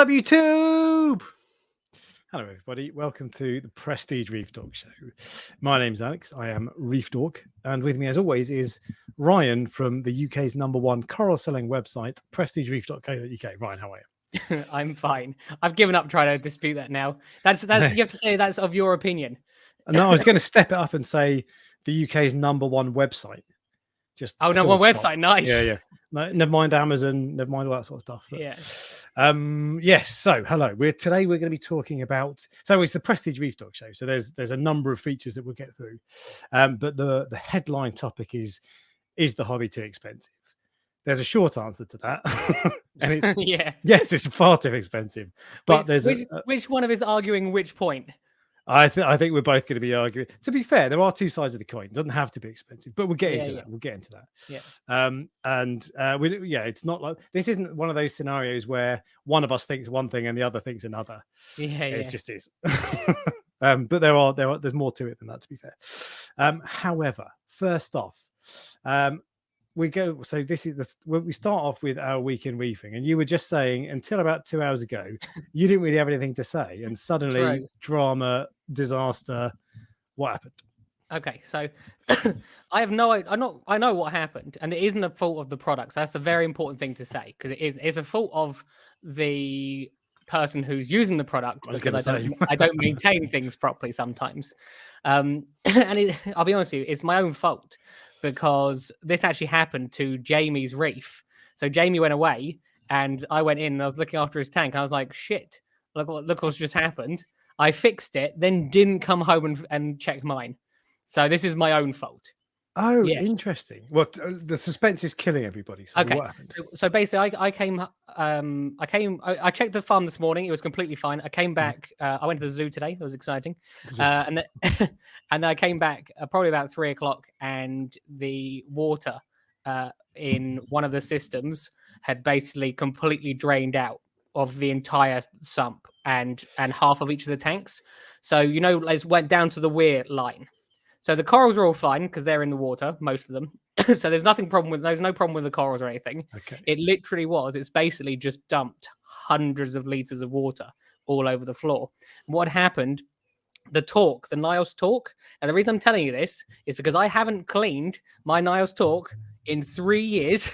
up, YouTube? Hello, everybody. Welcome to the Prestige Reef Dork Show. My name's Alex. I am Reef Dork. And with me, as always, is Ryan from the UK's #1 coral selling website, prestigereef.co.uk. Ryan, how are you? I'm fine. I've given up trying to dispute that now. That's you have to say that's of your opinion. No, I was going to step it up and say the UK's #1 website. Just #1 website, nice. Yeah. No, never mind Amazon, never mind all that sort of stuff. But, yeah. Yes. So, hello. Today we're going to be talking about. So it's the Prestige Reef Dork Show. So there's a number of features that we'll get through, but the headline topic is the hobby too expensive? There's a short answer to that, and it's yes, it's far too expensive. But which one of us arguing which point? I think we're both going to be arguing. To be fair, there are two sides of the coin. It doesn't have to be expensive, but we'll get into that. We'll get into that. Yeah. It's not like this isn't one of those scenarios where one of us thinks one thing and the other thinks another. It just is. But there's more to it than that, to be fair. However, first off, we go. So this is we start off with our week in reefing, and you were just saying until about 2 hours ago, you didn't really have anything to say, and suddenly drama, disaster. What happened? Okay, so I have no. I know what happened, and it isn't a fault of the products. That's the very important thing to say, because it's a fault of the person who's using the product, because I don't maintain things properly sometimes. And I'll be honest with you, it's my own fault, because this actually happened to Jamie's reef. So Jamie went away, and I went in and I was looking after his tank. And I was like, shit, look what's just happened. I fixed it, then didn't come home and check mine. So this is my own fault. Oh, yes. Interesting. Well, the suspense is killing everybody. So okay. What happened? So basically, I checked the farm this morning. It was completely fine. I came back. I went to the zoo today. It was exciting. And then I came back probably about 3 o'clock, and the water in one of the systems had basically completely drained out of the entire sump and half of each of the tanks. So, it went down to the weir line. So the corals are all fine because they're in the water, most of them. So there's no problem with the corals or anything. Okay. It literally it's basically just dumped hundreds of liters of water all over the floor. And what happened, the Niles Torque, and the reason I'm telling you this is because I haven't cleaned my Niles Torque in 3 years,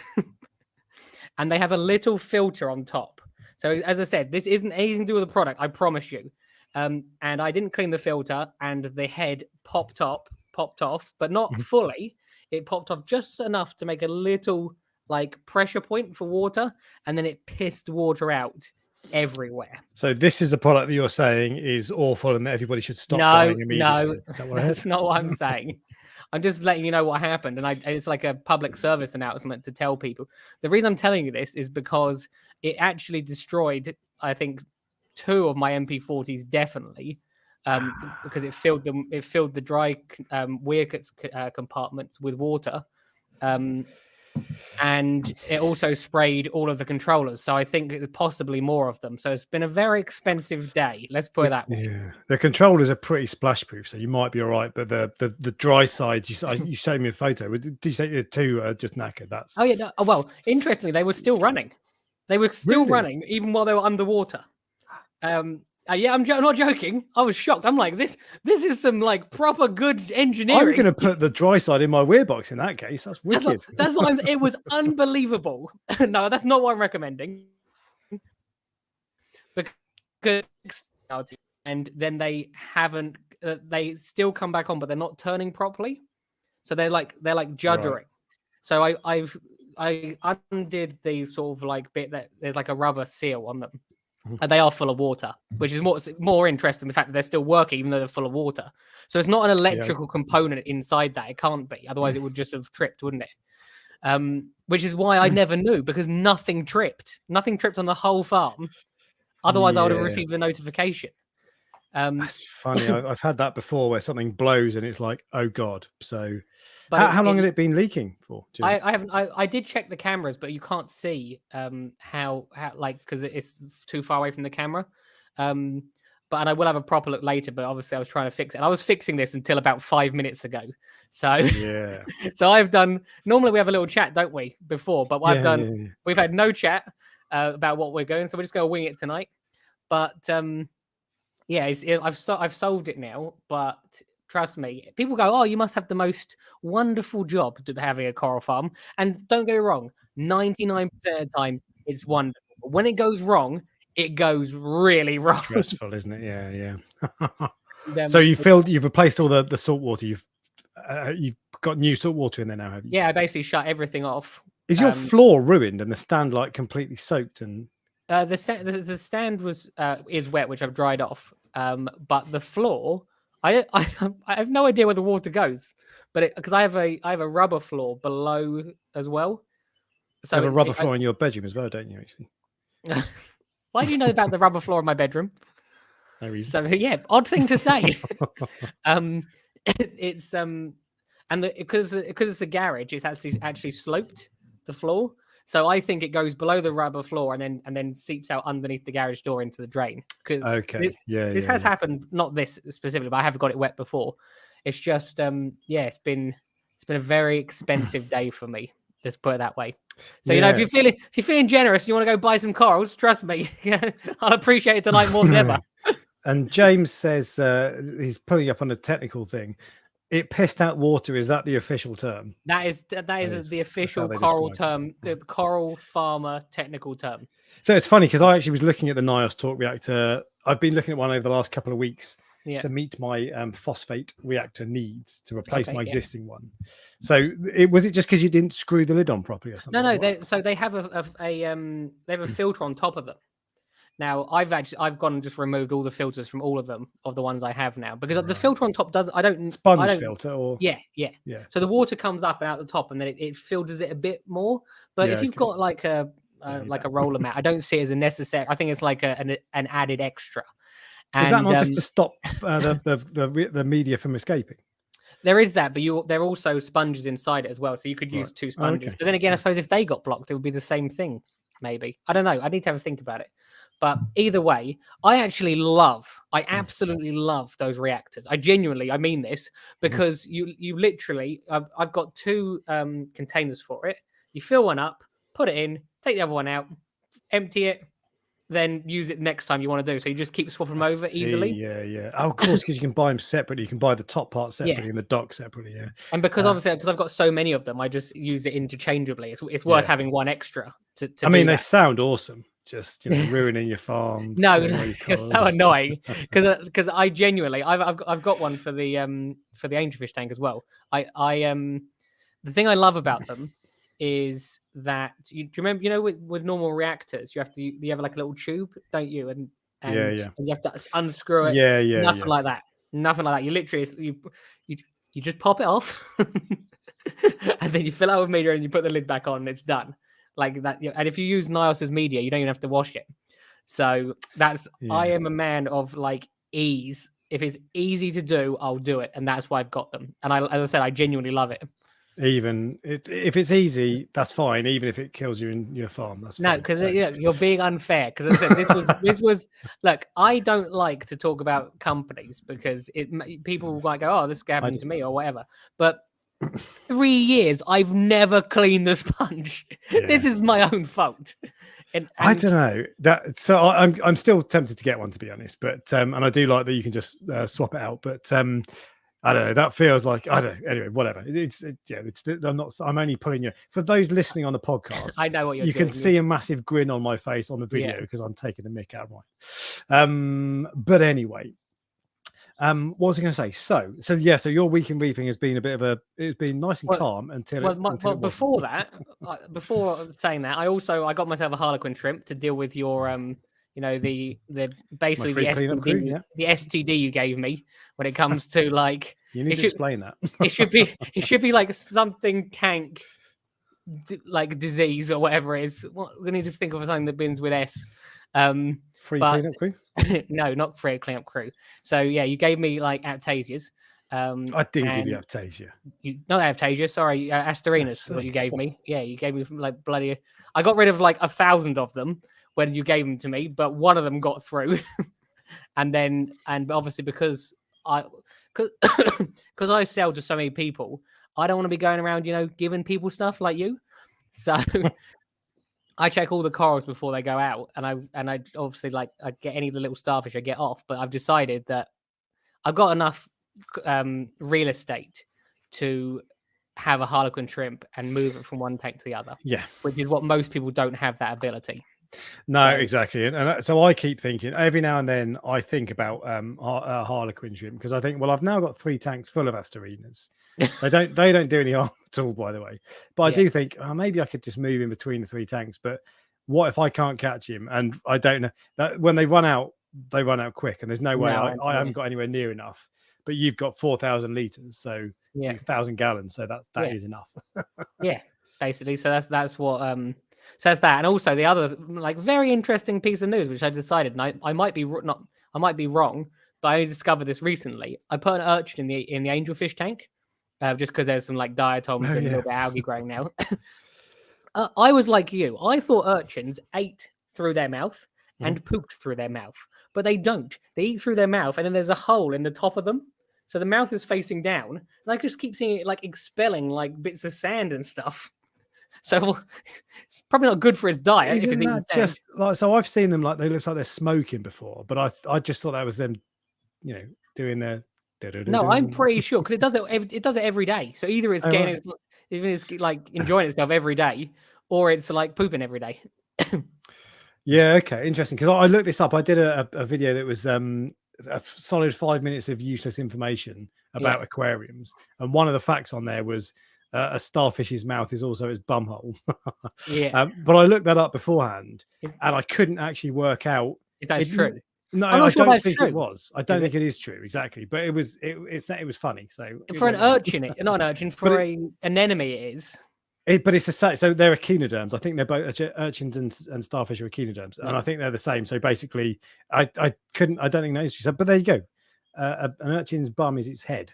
and they have a little filter on top. So as I said, this isn't anything to do with the product, I promise you. And I didn't clean the filter, and the head popped off, but not fully. It popped off just enough to make a little pressure point for water, and then it pissed water out everywhere. So this is a product that you're saying is awful and that everybody should stop buying immediately. No, that's not what I'm saying. I'm just letting you know what happened, and it's like a public service announcement to tell people. The reason I'm telling you this is because it actually destroyed, I think, 2 of my MP40s definitely, because it filled the dry weir compartments with water, and it also sprayed all of the controllers. So I think possibly more of them. So it's been a very expensive day. Let's put it that way. Yeah, the controllers are pretty splash proof, so you might be all right. But the dry sides, you showed me a photo. Did you say the 2 are just knackered? That's well, interestingly, they were still running. They were still running even while they were underwater. I'm not joking. I was shocked. I'm like, this is some proper good engineering. I'm going to put the dry side in my weir box in that case. That's wicked. That's what it was unbelievable. No, that's not what I'm recommending. Because and then they haven't. They still come back on, but they're not turning properly. So they're juddering. Right. So I undid the sort of bit that there's a rubber seal on them. And they are full of water, which is more interesting, the fact that they're still working even though they're full of water. So it's not an electrical component inside that. It can't be. Otherwise, it would just have tripped, wouldn't it? Which is why I never knew, because nothing tripped. Nothing tripped on the whole farm. Otherwise, I would have received a notification. That's funny. I've had that before where something blows and it's like, oh God. So how long had it been leaking for? I did check the cameras, but you can't see how because it's too far away from the camera. But I will have a proper look later. But obviously, I was trying to fix it. And I was fixing this until about 5 minutes ago. So yeah. So I've done. Normally we have a little chat, don't we? Before, but We've had no chat about what we're going. So we're just going to wing it tonight. But yeah, I've solved it now. But trust me, people go, "Oh, you must have the most wonderful job to having a coral farm." And don't get me wrong, 99% of the time it's wonderful. But when it goes wrong, it goes really wrong. Stressful, isn't it? Yeah. And, so you've replaced all the salt water. You've got new salt water in there now, have you? Yeah, I basically shut everything off. Is your floor ruined and the stand like completely soaked? And the stand is wet, which I've dried off. But the floor, I have no idea where the water goes. But because I have a rubber floor below as well. So you have a rubber floor in your bedroom as well, don't you? Actually, why do you know about the rubber floor in my bedroom? No reason. So yeah, odd thing to say. It's and because it's a garage, it's actually sloped the floor. So I think it goes below the rubber floor and then seeps out underneath the garage door into the drain. Because this has happened, not this specifically, but I have got it wet before. It's just it's been a very expensive day for me. Let's put it that way. So if you're feeling generous, and you want to go buy some corals, trust me, I'll appreciate it tonight more than ever. And James says he's pulling up on a technical thing. It pissed out water. Is that the official term? That is the official coral term, the coral farmer technical term. So it's funny because I actually was looking at the NIOS Talk reactor. I've been looking at one over the last couple of weeks to meet my phosphate reactor needs to replace my existing one. So was it just because you didn't screw the lid on properly or something? No. They have a filter on top of them. Now I've gone and just removed all the filters from all of them of the ones I have now because the filter on top sponge filter or yeah. So the water comes up and out the top and then it filters it a bit more. But if you've got like a roller mat, I don't see it as a necessary. I think it's like an added extra. Is that not just to stop the media from escaping? There is that, but there are also sponges inside it as well, so you could use two sponges. But then again, I suppose if they got blocked, it would be the same thing. Maybe, I don't know. I need to have a think about it. But either way, I absolutely love those reactors. I mean this, because you literally, I've got two containers for it. You fill one up, put it in, take the other one out, empty it, then use it next time you want to do. So you just keep swapping them over easily. Yeah. Oh, of course, because you can buy them separately. You can buy the top part separately and the dock separately. Yeah. And because I've got so many of them, I just use it interchangeably. It's worth having one extra to I mean, they sound awesome. Just ruining your farm. No, it's so annoying because I genuinely I've got one for the angelfish tank as well. The thing I love about them is that do you remember with normal reactors you have like a little tube, don't you? And you have to unscrew it. Nothing like that. You literally you just pop it off and then you fill out with media and you put the lid back on and it's done. Like that, and if you use NIOS's media, you don't even have to wash it. So I am a man of like ease. If it's easy to do, I'll do it, and that's why I've got them. And as I said, I genuinely love it. Even if it's easy, that's fine. Even if it kills you in your farm, that's fine. No, because you're being unfair. Because as I said, this was look. I don't like to talk about companies because people might go, "Oh, this happened to me" or whatever. But 3 years, I've never cleaned the sponge. This is my own fault. And I don't know that. So I'm still tempted to get one, to be honest. But and I do like that you can just swap it out. But I don't know. That feels like I don't know. Anyway, whatever. I'm only pulling you for those listening on the podcast. I know what you're doing. You can see a massive grin on my face on the video because I'm taking the mick out of mine. But anyway. What was I going to say? So your week in reefing has been it's been nice and calm until before that, before saying that, I got myself a harlequin shrimp to deal with your the STD you gave me when it comes to like you need to explain that. it should be like something tank like disease or whatever it is. We need to think of something that begins with S. Free cleanup crew? No, not free cleanup crew. So yeah, you gave me like Aptasias. I didn't give you Aptasia. Not Aptasia, sorry, Asterinas is what you gave me. Yeah, you gave me like bloody. I got rid of like 1,000 of them when you gave them to me, but one of them got through. and obviously because I sell to so many people, I don't want to be going around, giving people stuff like you. So I check all the corals before they go out, and I obviously like I get any of the little starfish I get off, but I've decided that I've got enough real estate to have a harlequin shrimp and move it from one tank to the other. Yeah, which is what most people don't have that ability. No, exactly. And so I keep thinking every now and then I think about harlequin shrimp because I think, well, I've now got 3 tanks full of Asterinas. They don't do any harm at all, by the way. But I do think maybe I could just move in between the 3 tanks. But what if I can't catch him? And I don't know that when they run out quick, and there's no way I haven't got anywhere near enough. But you've got 4,000 liters, so 1,000 gallons, so that is enough. Basically. So that's what says that. And also the other like very interesting piece of news, which I decided, and I might be wrong, but I only discovered this recently. I put an urchin in the angelfish tank, just because there's some like diatoms and a little bit of algae growing now. I was like you. I thought urchins ate through their mouth and pooped through their mouth, but they don't. They eat through their mouth, and then there's a hole in the top of them. So the mouth is facing down, and I just keep seeing it like expelling like bits of sand and stuff. So it's probably not good for its diet. Isn't that just like, so I've seen them like they look like they're smoking before, but I just thought that was them, doing their. No, I'm pretty sure because it does it every day. So either it's even it's like enjoying itself every day, or it's like pooping every day. Yeah, okay, interesting. Because I looked this up. I did a video that was a solid 5 minutes of useless information about aquariums, and one of the facts on there was a starfish's mouth is also its bumhole. But I looked that up beforehand, and I couldn't actually work out if that's true. No, I don't think it was. I don't think it is true exactly, but it was funny. So for an urchin, not an urchin, for an anemone, it is. But it's the same. So they're echinoderms. I think they're both urchins and starfish are echinoderms, and I think they're the same. So basically, I don't think that is true. But there you go. An urchin's bum is its head.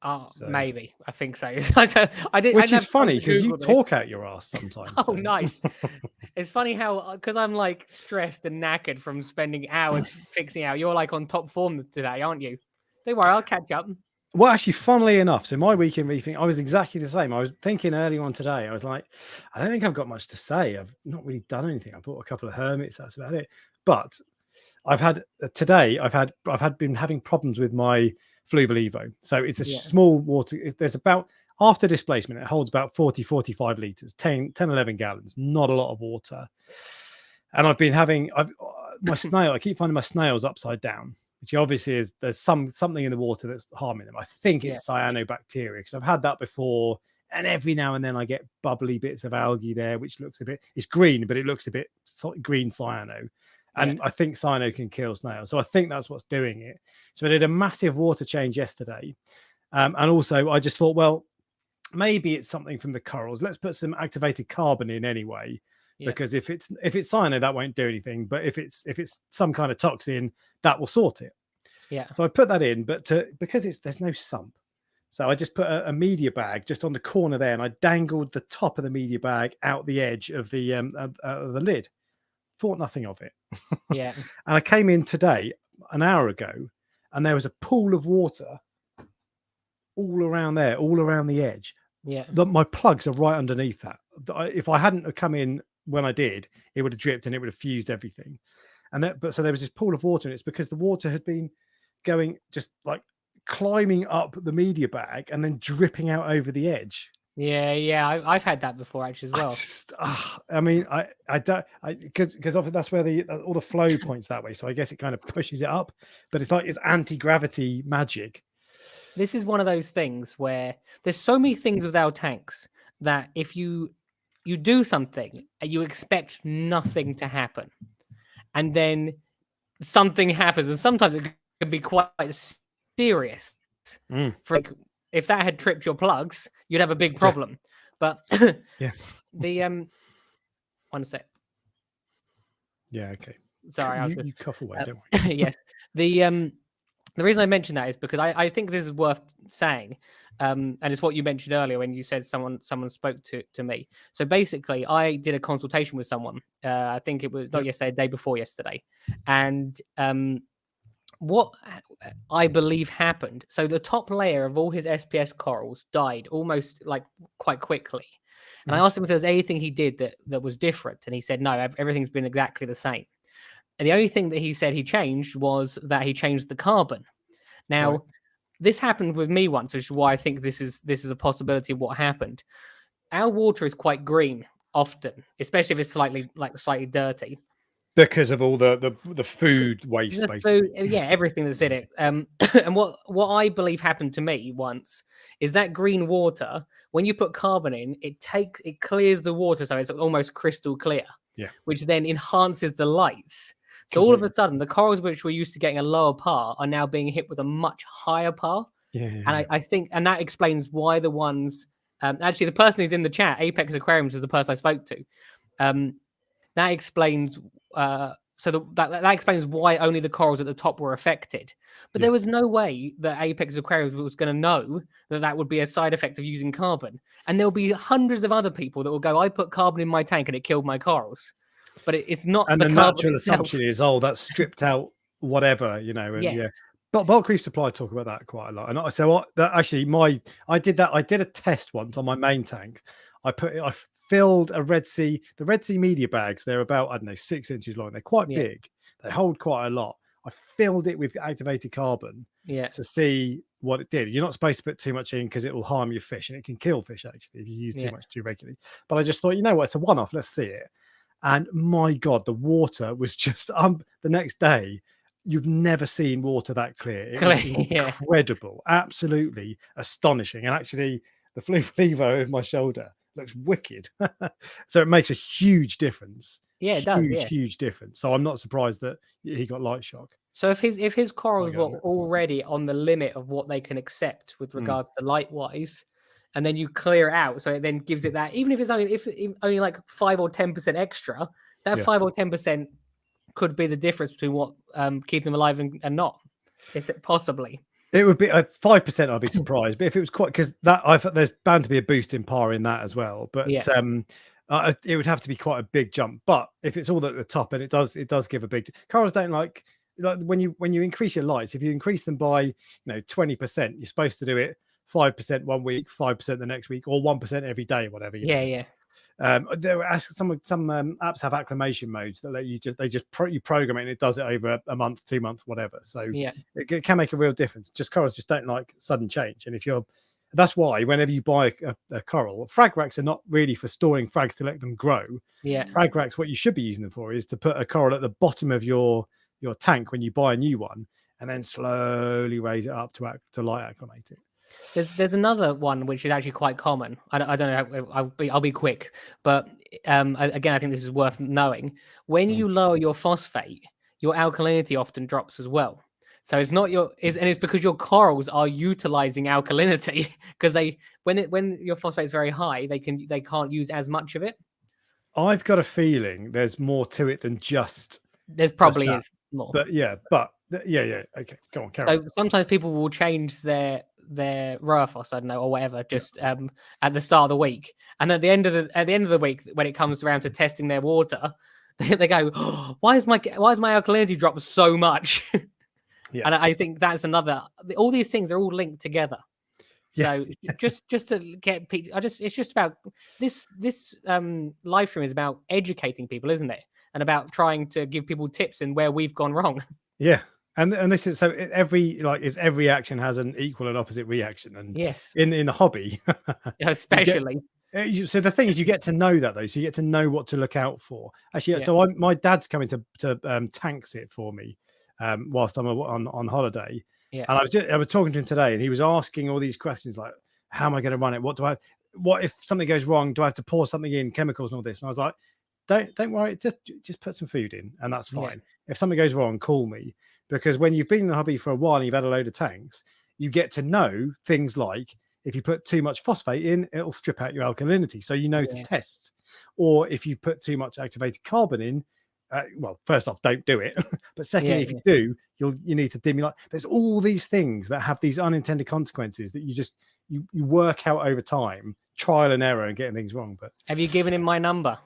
Oh, so. Maybe I think so. Which is funny because you talk out your ass sometimes. Oh, nice. It's funny how because I'm like stressed and knackered from spending hours fixing out. You're like on top form today, aren't you? Don't worry, I'll catch up. Well, actually, funnily enough, so my weekend reefing, I was exactly the same. I was thinking early on today, I was like, I don't think I've got much to say. I've not really done anything. I bought a couple of hermits. That's about it. But I've been having problems with my Fluval Evo. So it's a small water. There's about, after displacement, it holds about 40-45 liters, 10-11 gallons, not a lot of water. And I've been having my snail. I keep finding my snails upside down, which obviously is there's something in the water that's harming them. I think it's cyanobacteria because I've had that before, and every now and then I get bubbly bits of algae there, which looks it's green, but it looks a bit green cyano. And I think cyano can kill snails. So I think that's what's doing it. So I did a massive water change yesterday. And also I just thought, well, maybe it's something from the corals. Let's put some activated carbon in anyway. Because if it's cyano, that won't do anything. But if it's some kind of toxin, that will sort it. Yeah. So I put that in, but because there's no sump. So I just put a media bag just on the corner there, and I dangled the top of the media bag out the edge of the lid. Thought nothing of it. And I came in today, an hour ago, and there was a pool of water all around there, all around the edge. My plugs are right underneath that. If I hadn't come in when I did, it would have dripped and it would have fused everything. So there was this pool of water, and it's because the water had been going just like climbing up the media bag and then dripping out over the edge. I've had that before actually as well. I don't, because often that's where all the flow points that way. So I guess it kind of pushes it up, but it's like it's anti-gravity magic. This is one of those things where there's so many things with our tanks that if you do something and you expect nothing to happen, and then something happens, and sometimes it can be quite serious. For if that had tripped your plugs, you'd have a big problem. But the one sec. Yeah, okay. Sorry, you cough away, don't worry. Yes. The reason I mentioned that is because I think this is worth saying. And it's what you mentioned earlier when you said someone spoke to me. So basically, I did a consultation with someone. I think it was not yesterday, the day before yesterday. And what I believe happened, so the top layer of all his SPS corals died almost like quite quickly. And I asked him if there was anything he did that was different, and he said no, everything's been exactly the same. And the only thing that he said he changed was that he changed the carbon. Now, this happened with me once, which is why I think this is a possibility of what happened. Our water is quite green often, especially if it's slightly dirty, because of all the food waste, basically. Yeah, everything that's in it. And what I believe happened to me once is that green water, when you put carbon in, it clears the water, so it's almost crystal clear. Yeah. Which then enhances the lights. So all of a sudden, the corals which were used to getting a lower par are now being hit with a much higher par. Yeah. And I think, and that explains why the ones. Actually, the person who's in the chat, Apex Aquariums, is the person I spoke to. That explains. That explains why only the corals at the top were affected. But there was no way that Apex Aquariums was going to know that would be a side effect of using carbon. And there'll be hundreds of other people that will go, I put carbon in my tank and it killed my corals. But it's not. And the natural assumption is, that's stripped out whatever, And yes. But Bulk Reef Supply talk about that quite a lot. And so I did a test once on my main tank. I filled the Red Sea media bags. They're about, I don't know, 6 inches long. They're quite big. They hold quite a lot. I filled it with activated carbon to see what it did. You're not supposed to put too much in because it will harm your fish, and it can kill fish actually if you use too much too regularly. But I just thought, you know what, it's a one-off. Let's see it. And my God, the water was just the next day. You've never seen water that clear. It was incredible, absolutely astonishing. And actually, the Fujifilm over my shoulder looks wicked. So it makes a huge difference. Yeah, it does. Huge difference. So I'm not surprised that he got light shock. So if his corals were already on the limit of what they can accept with regards to light wise, and then you clear it out, so it then gives it that, even if it's only like 5 or 10% extra, that 5 or 10% could be the difference between what keeping them alive and not. If it possibly. It would be 5%. I'd be surprised, but if it was quite, because there's bound to be a boost in par in that as well. But it would have to be quite a big jump. But if it's all at the top, and it does give a big. Corals don't like when you increase your lights. If you increase them by 20%, you're supposed to do it 5% one week, 5% the next week, or 1% every day, whatever. Yeah. There are some apps have acclimation modes that let you you program it and it does it over a month, 2 months, whatever. So it can make a real difference. Corals just don't like sudden change. And that's why whenever you buy a coral, frag racks are not really for storing frags to let them grow. Frag racks, what you should be using them for is to put a coral at the bottom of your tank when you buy a new one, and then slowly raise it up to light acclimate it. There's another one which is actually quite common. I don't know. I'll be quick, but again, I think this is worth knowing. When you lower your phosphate, your alkalinity often drops as well. So it's not it's because your corals are utilizing alkalinity, because when your phosphate is very high, they can't use as much of it. I've got a feeling there's more to it than just. There's probably is more. But yeah. Okay, go on. So sometimes people will change their Roaphos, I don't know, or whatever, just at the start of the week, and at the end of the week, when it comes around to testing their water, they go, oh, why is my alkalinity dropped so much? And I think that's another. All these things are all linked together. So just to get people, it's just about this live stream is about educating people, isn't it? And about trying to give people tips in where we've gone wrong. Yeah. And this is so every action has an equal and opposite reaction. And yes, in the hobby, especially. So the thing is, you get to know that though. So you get to know what to look out for. Actually, so my dad's coming to tank sit for me whilst I'm on holiday. Yeah. And I was talking to him today, and he was asking all these questions like, how am I going to run it? What if something goes wrong? Do I have to pour something in, chemicals and all this? And I was like, don't worry, just put some food in, and that's fine. If something goes wrong, call me. Because when you've been in the hobby for a while and you've had a load of tanks, you get to know things like if you put too much phosphate in, it'll strip out your alkalinity. So you know to test. Or if you put too much activated carbon in, well, first off, don't do it. But secondly, if you do, you need to dim your light. There's all these things that have these unintended consequences that you work out over time, trial and error, and getting things wrong. But have you given him my number?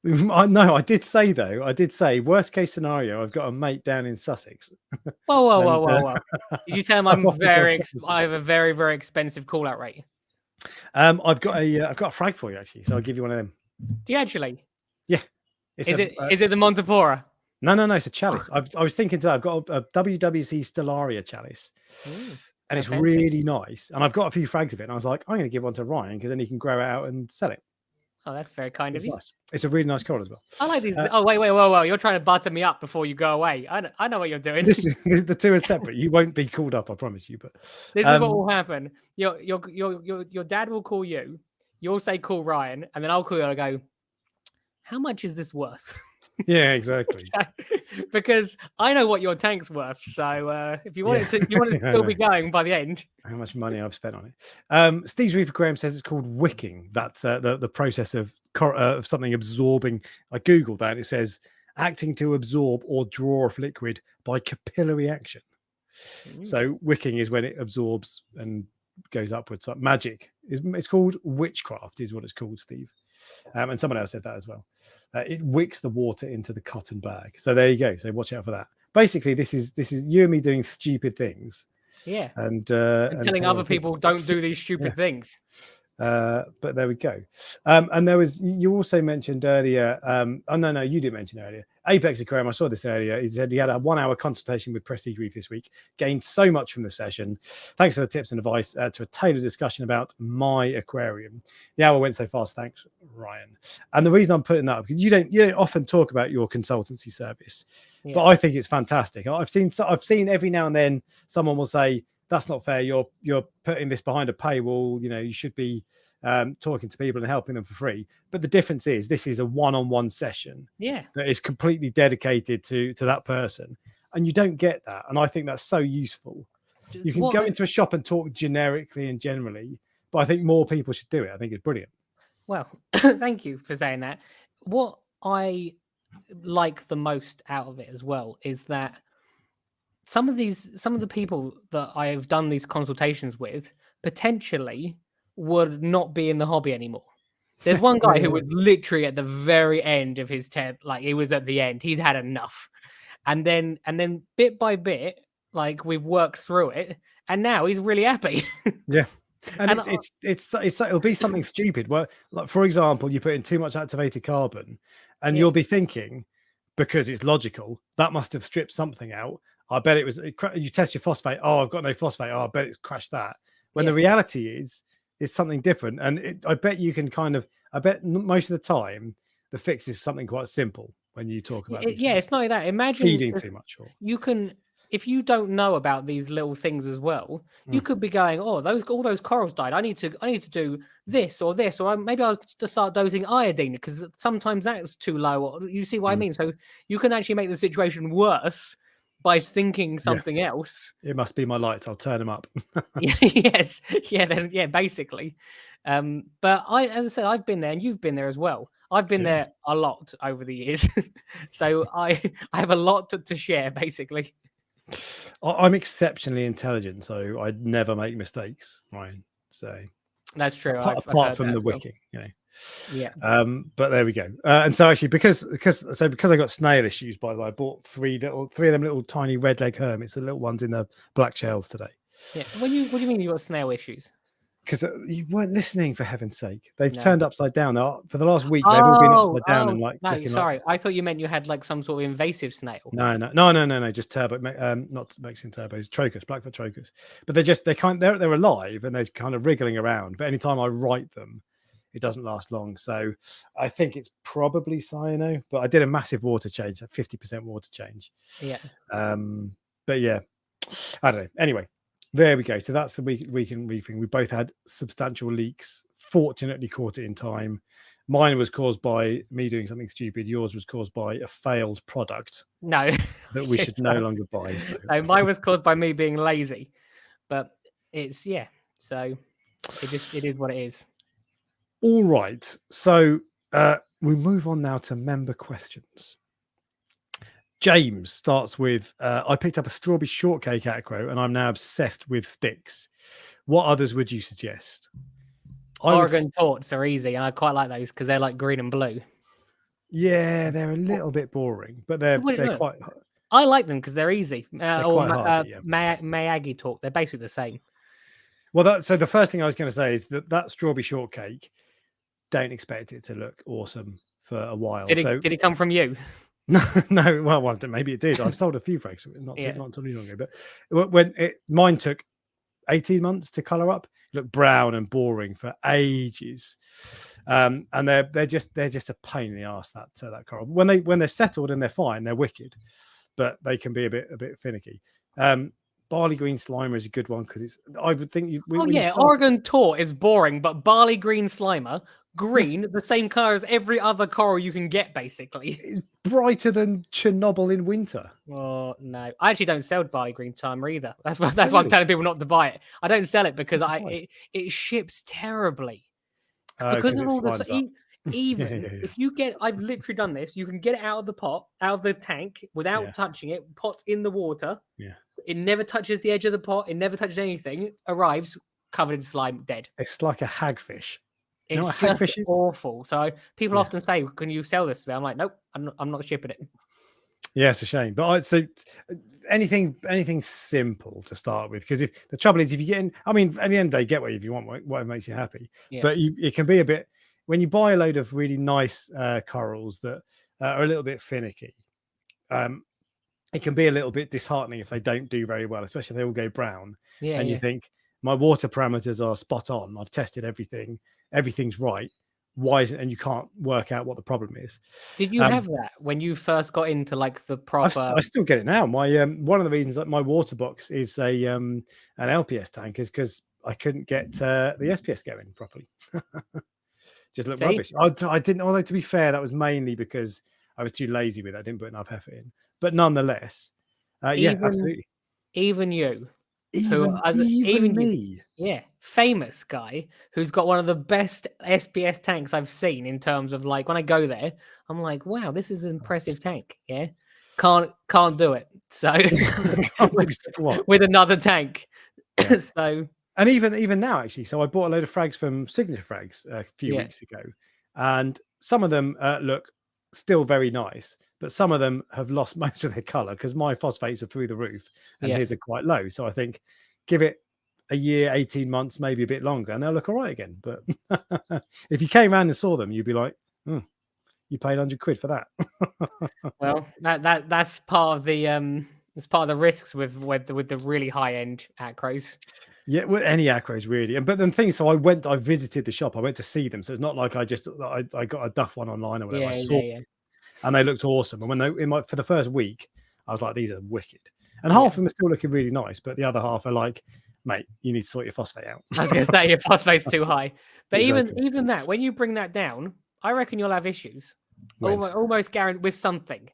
No, I did say worst case scenario, I've got a mate down in Sussex. Whoa. Did you tell him I have a very, very expensive call out rate? I've got a frag for you actually, so I'll give you one of them. Do you actually? Yeah. Is it the Montepora? No, it's a chalice. I was thinking today, I've got a WWC Stellaria chalice. Ooh, and it's really nice. And I've got a few frags of it. And I was like, I'm going to give one to Ryan because then he can grow it out and sell it. Oh, that's very kind of you. Nice. It's a really nice coral as well. I like these. Oh, wait. Whoa. You're trying to butter me up before you go away. I know what you're doing. The two are separate. You won't be called up, I promise you. But this is what will happen. Your dad will call you. You'll say, call Ryan. And then I'll call you and I'll go, how much is this worth? Yeah, exactly. Because I know what your tank's worth. So if you want it to still be going by the end. How much money I've spent on it. Steve's Reef Aquarium says it's called wicking. That's the process of something absorbing. I googled that. It says acting to absorb or draw off liquid by capillary action. So wicking is when it absorbs and goes upwards. Like magic. It's called witchcraft is what it's called, Steve. And someone else said that as well. It wicks the water into the cotton bag. So there you go. So watch out for that. Basically, this is you and me doing stupid things. Yeah. And telling other people don't do these stupid things. But there we go. And there was, you also mentioned earlier, oh no, you didn't mention earlier, Apex Aquarium. I saw this earlier. He said he had a 1 hour consultation with Prestige Reef this week, gained so much from the session. Thanks for the tips and advice to a tailored discussion about my aquarium. The hour went so fast. Thanks, Ryan. And the reason I'm putting that up, because you don't often talk about your consultancy service, but I think it's fantastic. I've seen every now and then someone will say, that's not fair. You're putting this behind a paywall. You know, you should be talking to people and helping them for free. But the difference is this is a one-on-one session. Yeah. That is completely dedicated to that person. And you don't get that. And I think that's so useful. You can go into a shop and talk generically and generally, but I think more people should do it. I think it's brilliant. Well, thank you for saying that. What I like the most out of it as well is that some of the people that I have done these consultations with potentially would not be in the hobby anymore. There's one guy who was literally at the very end of his like he was at the end. He's had enough. And then bit by bit, like we've worked through it, and now he's really happy. Yeah. And it'll be something stupid. Well, like for example, you put in too much activated carbon, and you'll be thinking, because it's logical, that must have stripped something out. I bet it was. You test your phosphate. Oh, I've got no phosphate. Oh, I bet it's crashed that. When the reality is, it's something different. And I bet you can I bet most of the time the fix is something quite simple when you talk about. It's not like that. Imagine feeding too much. Or you can. If you don't know about these little things as well, you could be going, "Oh, all those corals died. I need to do this, or maybe I'll just start dosing iodine because sometimes that's too low." Or, you see what I mean? So you can actually make the situation worse by thinking something else. It must be my lights. I'll turn them up. Yes, basically. But as I said, I've been there, and you've been there as well. I've been there a lot over the years, so I have a lot to share, basically. I'm exceptionally intelligent, so I never make mistakes, Ryan. So that's true. Apart from the wicking, you know. Yeah. But there we go. And so actually, because I got snail issues, by the way, I bought three of them little tiny red leg hermits, the little ones in the black shells today. Yeah. What do you mean you got snail issues? Because you weren't listening, for heaven's sake. They've turned upside down. For the last week, they've all been upside down and like. No, sorry. I thought you meant you had like some sort of invasive snail. No. Just turbo, not Mexican turbos, trocus, blackfoot trocus. But they're alive and they're kind of wriggling around. But anytime I write them, it doesn't last long. So I think it's probably cyano. But I did a massive water change, a 50% water change. Yeah. But yeah, I don't know. Anyway. There we go. So that's the week in reefing. We both had substantial leaks. Fortunately, caught it in time. Mine was caused by me doing something stupid. Yours was caused by a failed product. No, that we should no longer buy. So. No, mine was caused by me being lazy. But it's So it is what it is. All right. So we move on now to member questions. James starts with, I picked up a strawberry shortcake acro and I'm now obsessed with sticks. What others would you suggest? Oregon torts are easy and I quite like those because they're like green and blue. Yeah, they're a little bit boring, but they're quite... I like them because they're easy. They're quite hardy, Miyagi torque, they're basically the same. Well, so the first thing I was going to say is that strawberry shortcake, don't expect it to look awesome for a while. Did it come from you? No, well, maybe it did. I've sold a few frags, not too long ago, but mine took 18 months to color up, look brown and boring for ages, and they're just a pain in the ass, that coral. When they're settled and they're fine, they're wicked, but they can be a bit finicky. Barley green slimer is a good one because I would think Oregon Tour is boring, but barley green slimer, green, the same color as every other coral you can get, basically. It's brighter than Chernobyl in winter. Oh no, I actually don't sell barley green slimer either. That's why I'm telling people not to buy it. I don't sell it because it ships terribly because of all the if you get, I've literally done this. You can get it out of the pot, out of the tank without touching it. Pot's in the water. Yeah. It never touches the edge of the pot. It never touches anything. Arrives covered in slime, dead. It's like a hagfish. It's what a hagfish is? Awful. So people often say, "Can you sell this to me?" I'm like, "Nope, I'm not shipping it." Yeah, it's a shame. But so anything simple to start with, because if the trouble is, if you get in, I mean, at the end of the day, get whatever you want, whatever makes you happy. Yeah. But it can be a bit, when you buy a load of really nice corals that are a little bit finicky. It can be a little bit disheartening if they don't do very well, especially if they all go brown. Yeah, and you think, my water parameters are spot on. I've tested everything. Everything's right. Why isn't, and you can't work out what the problem is. Did you have that when you first got into like the proper? I still get it now. My one of the reasons that my water box is an LPS tank is because I couldn't get the SPS going properly. Just looked rubbish. I didn't, although to be fair, that was mainly because I was too lazy with it. I didn't put enough effort in. But nonetheless, absolutely. Even you. Even me. Yeah, famous guy who's got one of the best SPS tanks I've seen in terms of like when I go there, I'm like, wow, this is an impressive tank. Yeah, can't do it. So with another tank. Yeah. So and even now actually, so I bought a load of frags from Signature Frags a few weeks ago, and some of them look still very nice, but some of them have lost most of their color because my phosphates are through the roof and his are quite low. So I think give it a year, 18 months, maybe a bit longer, and they'll look all right again. But if you came around and saw them, you'd be like, you paid £100 for that. Well, that's part of the risks with the really high end acros. Yeah, well, any acros really. But then things, so I visited the shop. I went to see them. So it's not like I got a duff one online or whatever. I saw them, and they looked awesome. And when for the first week, I was like, these are wicked. And half of them are still looking really nice, but the other half are like, mate, you need to sort your phosphate out. I was going to say your phosphate's too high. But even that, when you bring that down, I reckon you'll have issues. Almost guaranteed with something.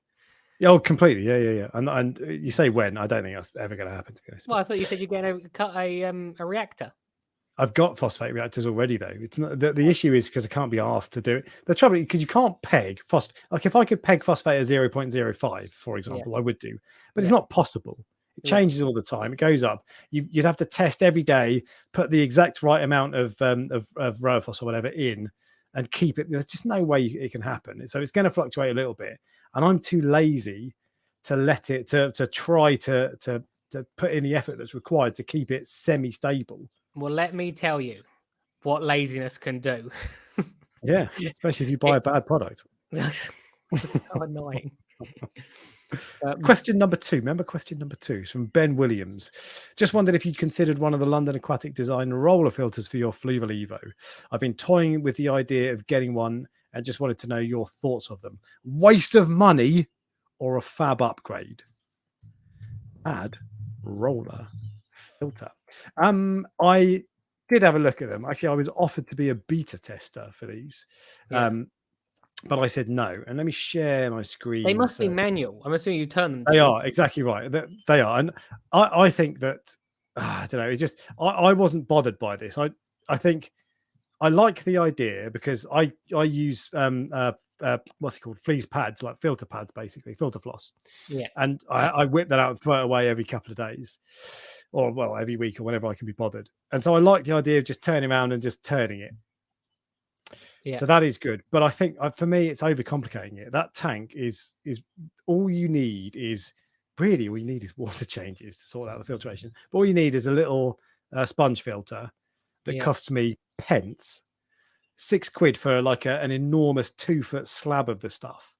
Oh, completely. Yeah. And you say when? I don't think that's ever going to happen, to be honest. Well, I thought you said you're going to cut a reactor. I've got phosphate reactors already, though. It's not the issue is because I can't be asked to do it. The trouble is because you can't peg phosphate. Like if I could peg phosphate at 0.05, for example, I would do, but it's not possible. It changes all the time. It goes up. You'd have to test every day, put the exact right amount of Rowaphos or whatever in, and keep it. There's just no way it can happen. So it's going to fluctuate a little bit, and I'm too lazy to let it to try to put in the effort that's required to keep it semi-stable. Well, let me tell you what laziness can do. Yeah, especially if you buy a bad product. It's so annoying. Question number 2. Remember question number 2 is from Ben Williams. Just wondered if you considered one of the London Aquatic Design roller filters for your Fluval Evo. I've been toying with the idea of getting one and just wanted to know your thoughts of them. Waste of money or a fab upgrade? Add roller filter. I did have a look at them. Actually, I was offered to be a beta tester for these. But I said no. And let me share my screen. They must be manual. I'm assuming you turn them. They are exactly right. They are. And I think that, I don't know, it's just, I wasn't bothered by this. I think I like the idea because I use, what's it called? Fleece pads, like filter pads, basically, filter floss. Yeah. And I whip that out and throw it away every couple of days or, well, every week or whenever I can be bothered. And so I like the idea of just turning around and just turning it. Yeah. So that is good, but I think for me it's overcomplicating it. That tank is all you need is water changes to sort out the filtration. But all you need is a little sponge filter that costs me pence, £6 for like an enormous 2-foot slab of the stuff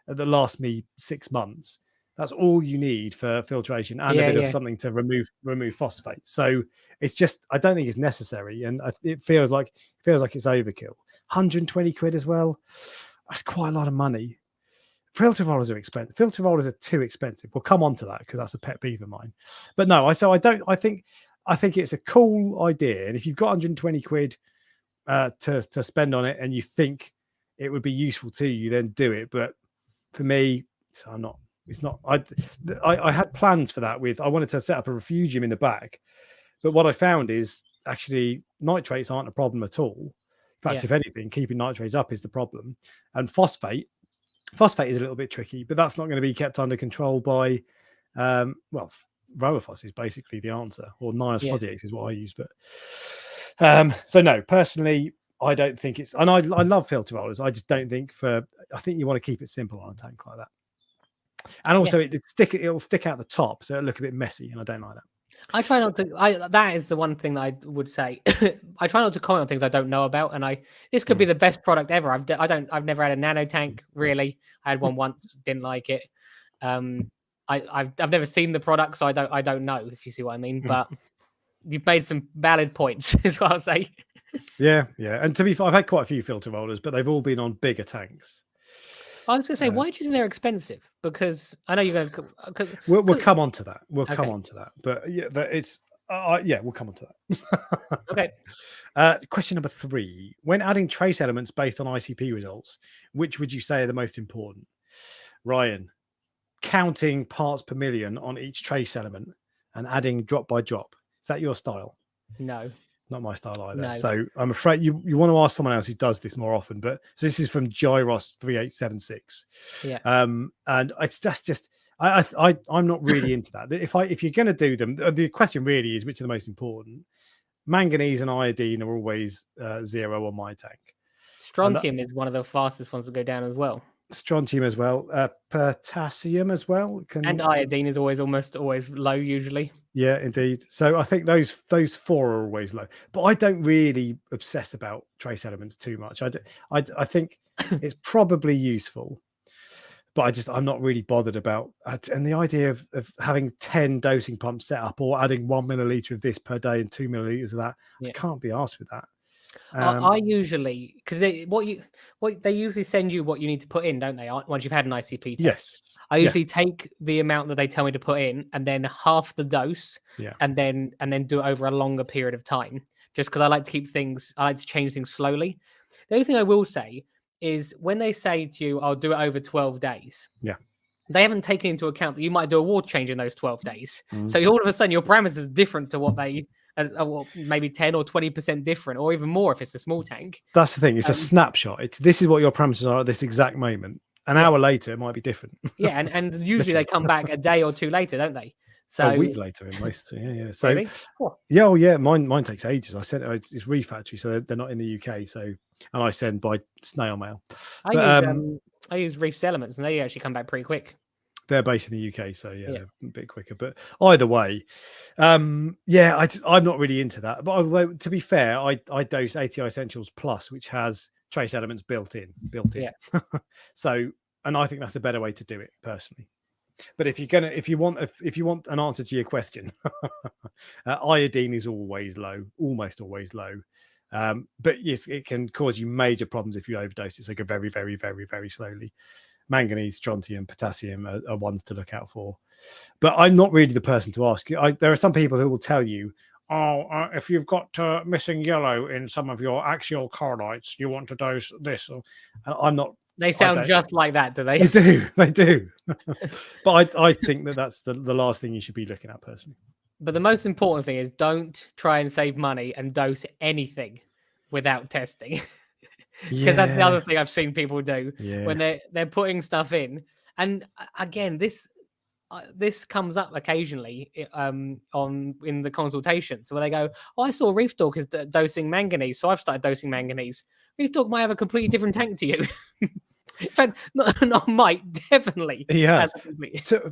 that lasts me 6 months. That's all you need for filtration and a bit of something to remove phosphate. So it's just, I don't think it's necessary, and it feels like it's overkill. £120 as well. That's quite a lot of money. Filter rollers are expensive. Filter rollers are too expensive. We'll come on to that because that's a pet peeve of mine. But no, I think it's a cool idea, and if you've got £120 to spend on it and you think it would be useful to you, then do it. But for me, it's not. I had plans for that. I wanted to set up a refugium in the back, but what I found is actually nitrates aren't a problem at all. In fact, if anything, keeping nitrates up is the problem. And phosphate is a little bit tricky, but that's not going to be kept under control by Rowaphos is basically the answer, or Nias Fuzzy is what I use. But so no, personally, I don't think it's, and I love filter rollers. I just don't think I think you want to keep it simple on a tank like that. And also it'll stick out the top, so it'll look a bit messy, and I don't like that. I try not to. That is the one thing that I would say. I try not to comment on things I don't know about, and this could be the best product ever. I've never had a nano tank really. I had one once, didn't like it. I've never seen the product, so I don't know, if you see what I mean. But you've made some valid points, is what I'll say. Yeah. And to be fair, I've had quite a few filter rollers, but they've all been on bigger tanks. I was going to say, why do you think they're expensive? Because I know you're going to. We'll come on to that. Come on to that. But we'll come on to that. Okay. Question number 3: when adding trace elements based on ICP results, which would you say are the most important? Ryan, counting parts per million on each trace element and adding drop by drop. Is that your style? No. Not my style either. No. So I'm afraid you want to ask someone else who does this more often. But so this is from Gyros 3876. Yeah. And that's just I'm not really into that. If you're going to do them, the question really is which are the most important. Manganese and iodine are always 0 on my tank. Strontium is one of the fastest ones to go down as well. Strontium as well, potassium as well, and iodine is almost always low usually. Yeah, indeed. So I think those 4 are always low, but I don't really obsess about trace elements too much. I think it's probably useful, but I'm not really bothered about. And the idea of having 10 dosing pumps set up or adding 1 milliliter of this per day and 2 milliliters of that, I can't be arsed with that. I usually, because they usually send you what you need to put in, don't they? Once you've had an ICP test. Yes. I usually take the amount that they tell me to put in, and then half the dose, and then do it over a longer period of time. Just because I like to change things slowly. The only thing I will say is when they say to you, "I'll do it over 12 days." Yeah. They haven't taken into account that you might do a water change in those 12 days. So all of a sudden your parameters are different to what they. Maybe 10 or 20% different, or even more if it's a small tank. That's the thing. It's a snapshot. This is what your parameters are at this exact moment. An hour later, it might be different. Yeah, and usually they come back a day or 2 later, don't they? So a week later in most. Yeah. So really? Mine takes ages. I sent it's Reef Factory, so they're not in the UK. So and I send by snail mail. I use Reef's Elements, and they actually come back pretty quick. They're based in the UK, so they're a bit quicker. But either way, I'm not really into that. But although, to be fair, I dose ATI Essentials Plus, which has trace elements built in. Yeah. So, and I think that's the better way to do it, personally. But if you want an answer to your question, iodine is always low, almost always low. But yes, it can cause you major problems if you overdose it. So go very, very, very, very slowly. Manganese, strontium, potassium are ones to look out for. But I'm not really the person to ask. There are some people who will tell you, if you've got missing yellow in some of your axial correlates, you want to dose this. I'm not. They sound just like that, do they? They do. But I think that's the last thing you should be looking at, personally. But the most important thing is don't try and save money and dose anything without testing. Because that's the other thing I've seen people do when they're putting stuff in. And again, this comes up occasionally in the consultations where they go, "Oh, I saw Reef Dork is dosing manganese, so I've started dosing manganese." Reef Dork might have a completely different tank to you. In fact, not might, definitely. He has.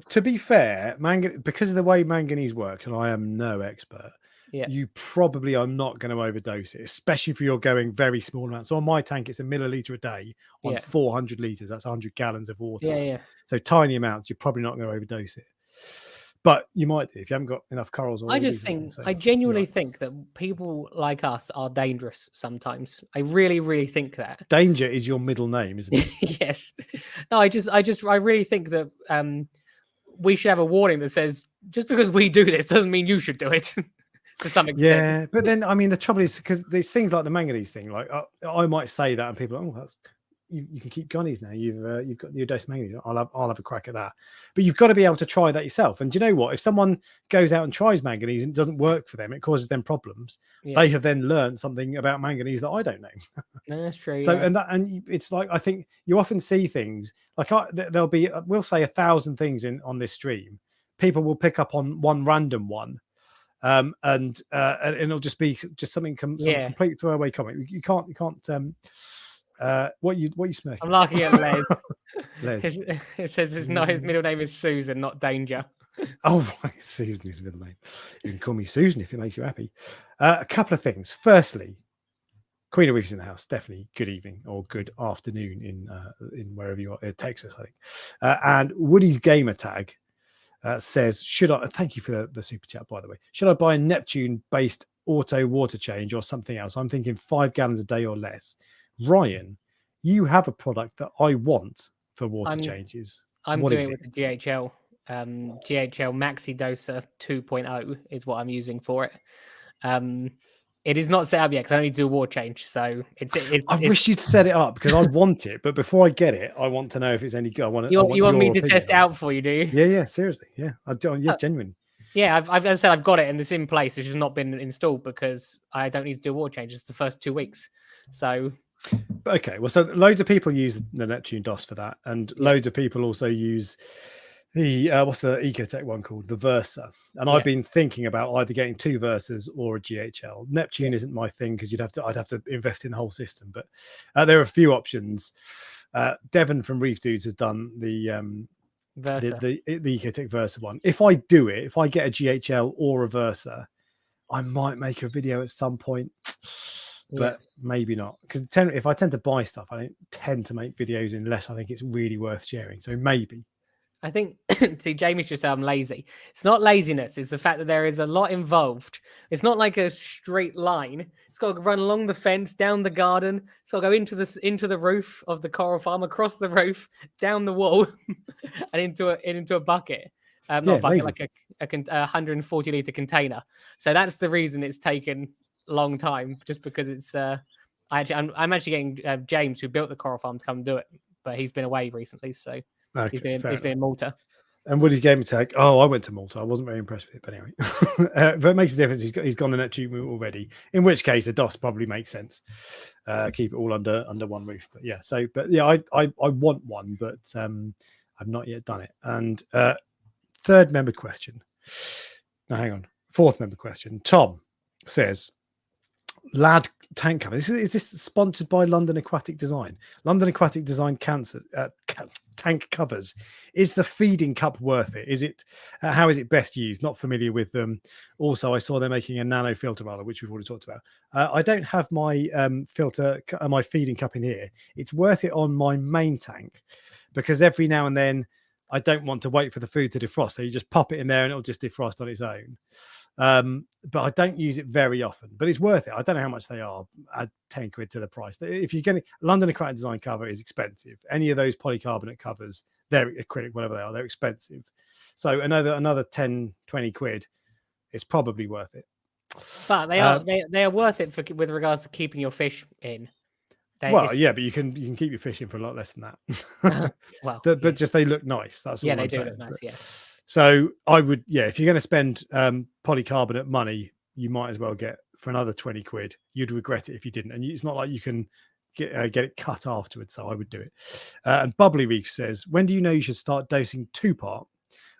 To be fair, because of the way manganese works, and I am no expert, you probably are not going to overdose it, especially if you're going very small amounts. So on my tank, it's a milliliter a day on 400 liters. That's 100 gallons of water. So tiny amounts, you're probably not going to overdose it. But you might do if you haven't got enough corals. Or I genuinely think that people like us are dangerous sometimes. I really, really think that. Danger is your middle name, isn't it? Yes. No, I really think that we should have a warning that says just because we do this doesn't mean you should do it. To some extent. Yeah, but then I mean the trouble is because there's things like the manganese thing. Like I might say that, and people are, oh, that's you can keep gunnies now. You've got your dose manganese. I'll have a crack at that. But you've got to be able to try that yourself. And do you know what? If someone goes out and tries manganese and it doesn't work for them, it causes them problems. They have then learned something about manganese that I don't know. No, that's true. So and it's like I think you often see things like there'll be we'll say 1,000 things on this stream. People will pick up on one random one. And it'll just be something some complete throwaway comment. You can't what you smirking? I'm laughing at Les. Les. It says his middle name is Susan, not Danger. Oh, right. Susan is his middle name. You can call me Susan if it makes you happy. A couple of things. Firstly, Queen of Reef's in the house. Definitely good evening or good afternoon in wherever you are, Texas, I think. And Woody's gamer tag says, should I, thank you for the super chat, by the way, should I buy a Neptune based auto water change or something else? I'm thinking 5 gallons a day or less. Ryan, you have a product that I want for water changes. I'm doing it with the GHL. GHL Maxi Doser 2.0 is what I'm using for it. It is not set up yet because I need to do a water change. So I wish you'd set it up because I want it, but before I get it, I want to know if it's any good. You want me to test it out for you, do you? Yeah, seriously, yeah. Genuine. Yeah, as I said, I've got it and it's in place. It's just not been installed because I don't need to do a water change. It's the first 2 weeks. So. Okay, well, so loads of people use the Neptune DOS for that, and loads of people also use the what's the Ecotech one called, the Versa. And I've been thinking about either getting 2 Versas or a GHL. Neptune isn't my thing because I'd have to invest in the whole system, but there are a few options. Devon from Reef Dudes has done the Versa. the Ecotech Versa one. If I get a GHL or a Versa, I might make a video at some point. But maybe not, because if I tend to buy stuff, I don't tend to make videos unless I think it's really worth sharing. So maybe. I think, see, Jamie's just said I'm lazy. It's not laziness. It's the fact that there is a lot involved. It's not like a straight line. It's got to run along the fence, down the garden. It's got to go into the roof of the coral farm, across the roof, down the wall, and into a bucket. Not a bucket, like a 140 litre container. So that's the reason it's taken long time, just because it's I'm actually getting James, who built the coral farm, to come do it, but he's been away recently, so he's been in Malta. And Woody's gamer tag, I went to Malta. I wasn't very impressed with it, but anyway. But it makes a difference. He's gone the Neptune route already, in which case the DOS probably makes sense. Keep it all under one roof. But yeah, I want one, but I've not yet done it. And third member question. No, hang on. Fourth member question. Tom says, Lad tank cover. Is this sponsored by London Aquatic Design? London Aquatic Design tank covers. Is the feeding cup worth it? Is it? How is it best used? Not familiar with them. Also, I saw they're making a nano filter roller, which we've already talked about. I don't have my my feeding cup in here. It's worth it on my main tank because every now and then I don't want to wait for the food to defrost. So you just pop it in there and it'll just defrost on its own. But I don't use it very often, but it's worth it. I don't know how much they are. Add 10 quid to the price. If you're getting London Aquatic Design cover is expensive. Any of those polycarbonate covers, they're acrylic, whatever they are, they're expensive. So another 10, 20 quid, it's probably worth it. But they are worth it with regards to keeping your fish in. But you can keep your fish in for a lot less than that. But just they look nice. That's all I'm saying. Look nice, yeah. So I would, if you're going to spend polycarbonate money, you might as well get for another 20 quid. You'd regret it if you didn't. And it's not like you can get it cut afterwards. So I would do it. And Bubbly Reef says, when do you know you should start dosing 2-part?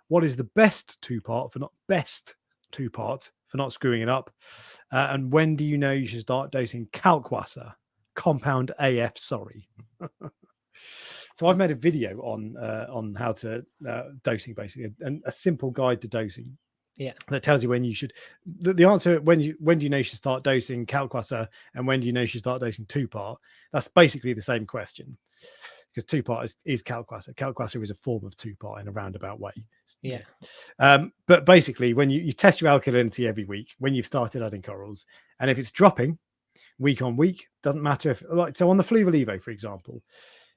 What is the best 2-part for not screwing it up? And when do you know you should start dosing Kalkwasser? Compound AF, sorry. So I've made a video on how to dosing, basically, and a simple guide to dosing. Yeah. That tells you when you should. The answer, when do you know you should start dosing Calquasa, and when do you know you should start dosing 2-part? That's basically the same question, because 2-part is Calquasa. Calquasa is a form of 2-part in a roundabout way. Yeah. But basically, when you test your alkalinity every week, when you've started adding corals, and if it's dropping week on week, doesn't matter if, like, so on the Fluval Evo, for example,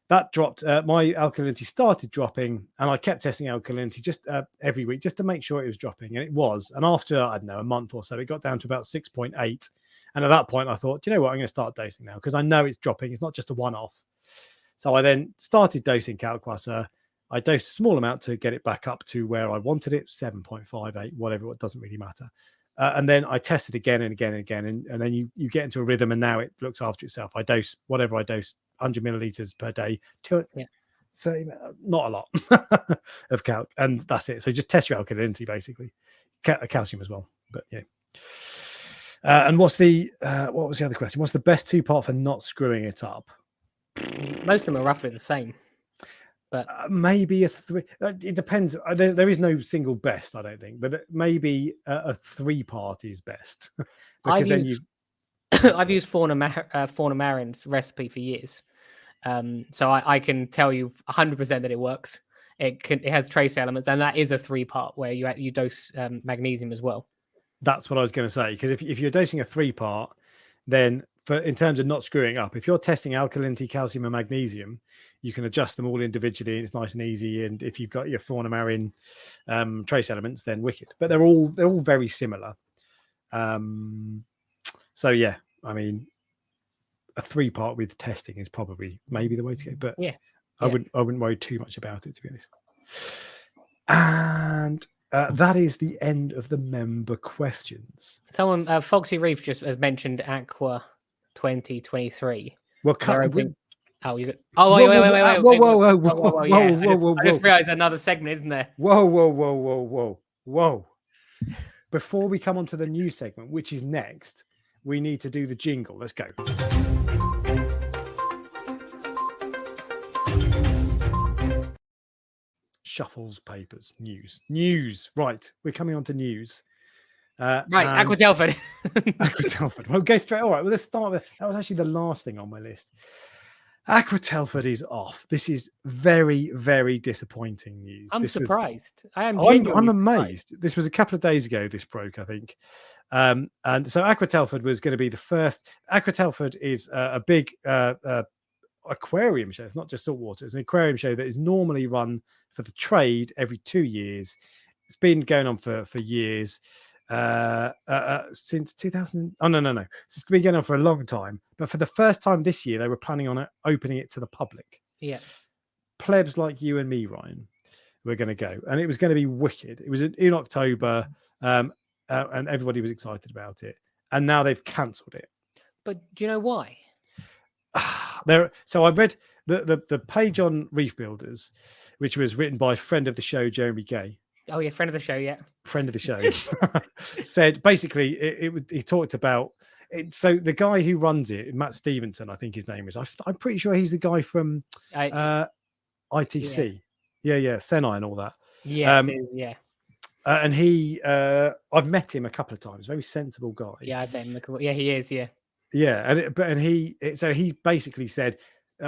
that dropped. My alkalinity started dropping, and I kept testing alkalinity just every week just to make sure it was dropping, and it was. And after, I don't know, a month or so, it got down to about 6.8. And at that point, I thought, do you know what? I'm going to start dosing now, because I know it's dropping. It's not just a one-off. So I then started dosing Calquasa. I dosed a small amount to get it back up to where I wanted it, 7.58, whatever. It doesn't really matter. And then I tested again and again and again, and then you get into a rhythm, and now it looks after itself. I dose whatever I dose, 100 milliliters per day, 30, not a lot of calc, and that's it. So just test your alkalinity, basically, calcium as well. But yeah. And what was the other question? What's the best 2-part for not screwing it up? Most of them are roughly the same, but maybe a 3. It depends. There is no single best, I don't think, but maybe a 3-part is best. I've used Fauna Marin's recipe for years, so I can tell you 100% that it works. It has trace elements, and that is a 3-part where you dose magnesium as well. That's what I was going to say, because if you're dosing a 3-part, then in terms of not screwing up, if you're testing alkalinity, calcium, and magnesium, you can adjust them all individually, and it's nice and easy. And if you've got your Fauna Marin trace elements, then wicked. But they're all very similar. So yeah, I mean, a 3-part with testing is probably maybe the way to go. But yeah, I wouldn't worry too much about it, to be honest. And that is the end of the member questions. Someone, Foxy Reef, just has mentioned Aqua 2023. Well, wait. Whoa. I just realized another segment, isn't there? Whoa. Before we come on to the new segment, which is next, we need to do the jingle. Let's go. Shuffles, papers, news. Right, we're coming on to news. Right, Aqua Telford. Aqua Telford. Well, go straight. All right, well, let's start with, that was actually the last thing on my list. Aqua Telford is off. This is very, very disappointing news. I'm surprised. I'm amazed. This was a couple of days ago. This broke, I think. And so Aqua Telford was going to be the first. Aqua Telford is a big aquarium show. It's not just saltwater. It's an aquarium show that is normally run for the trade every 2 years. It's been going on for years. Since 2000. Oh no. It's been going on for a long time. But for the first time this year, they were planning on opening it to the public. Yeah. Plebs like you and me, Ryan, were going to go, and it was going to be wicked. It was in October, and everybody was excited about it. And now they've cancelled it. But do you know why? So I read the page on Reef Builders, which was written by friend of the show Jeremy Gay. Oh yeah, friend of the show, yeah. Friend of the show. Said basically he talked about it. So the guy who runs it, Matt Stevenson, I think his name is. I'm pretty sure he's the guy from ITC. Yeah, Senai and all that. Yeah, and he, I've met him a couple of times. Very sensible guy. Yeah, I've met him. Yeah, he is. Yeah. Yeah, so he basically said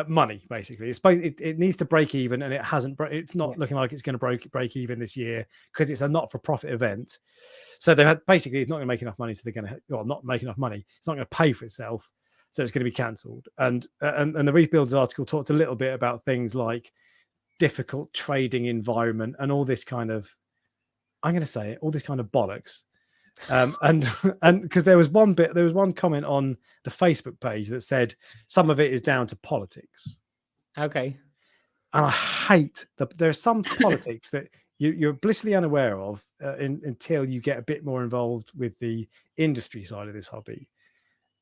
money. Basically, it needs to break even, and it hasn't. It's not looking like it's going to break even this year because it's a not-for-profit event. So they had basically it's not going to make enough money, so they're going to not make enough money. It's not going to pay for itself, so it's going to be cancelled. And the Reef Builders article talked a little bit about things like difficult trading environment and all this kind of, I'm going to say it, all this kind of bollocks. And because there was one comment on the Facebook page that said some of it is down to politics. Okay. And I hate there are some politics that you're blissfully unaware of until you get a bit more involved with the industry side of this hobby.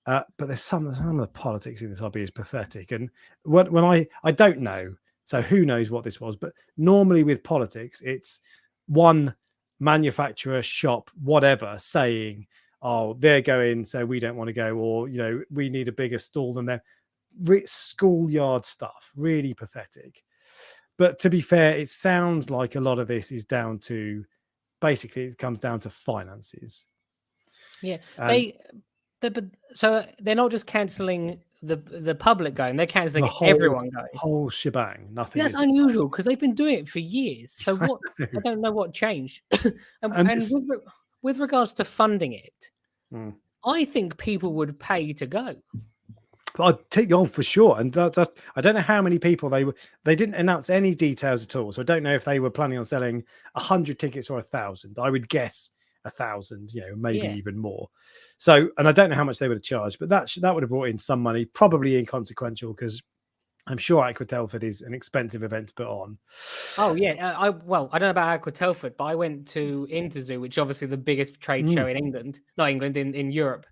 But there's some of the politics in this hobby is pathetic. And when I don't know, so who knows what this was, but normally with politics, it's one manufacturer, shop, whatever, saying, oh, they're going, so we don't want to go, or we need a bigger stall than them. Schoolyard stuff, really pathetic. But to be fair, it sounds like a lot of this is down to basically it comes down to finances. Yeah, so they're not just cancelling the public going; they're cancelling everyone going. Whole shebang. Nothing. That's unusual because they've been doing it for years. So what? I don't know what changed. and with regards to funding it, I think people would pay to go. I'd take you on for sure. And I don't know how many people they didn't announce any details at all. So I don't know if they were planning on selling 100 tickets or 1,000. I would guess 1,000, maybe even more. So, and I don't know how much they would have charged, but that would have brought in some money, probably inconsequential, because I'm sure Aqua Telford is an expensive event to put on. Oh yeah, I don't know about Aqua Telford, but I went to Interzoo, which is obviously the biggest trade show in England, not England, in Europe.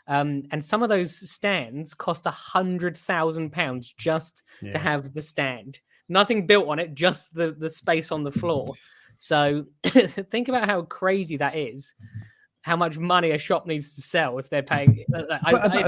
And some of those stands cost £100,000 just to have the stand. Nothing built on it, just the space on the floor. So think about how crazy that is. How much money a shop needs to sell if they're paying.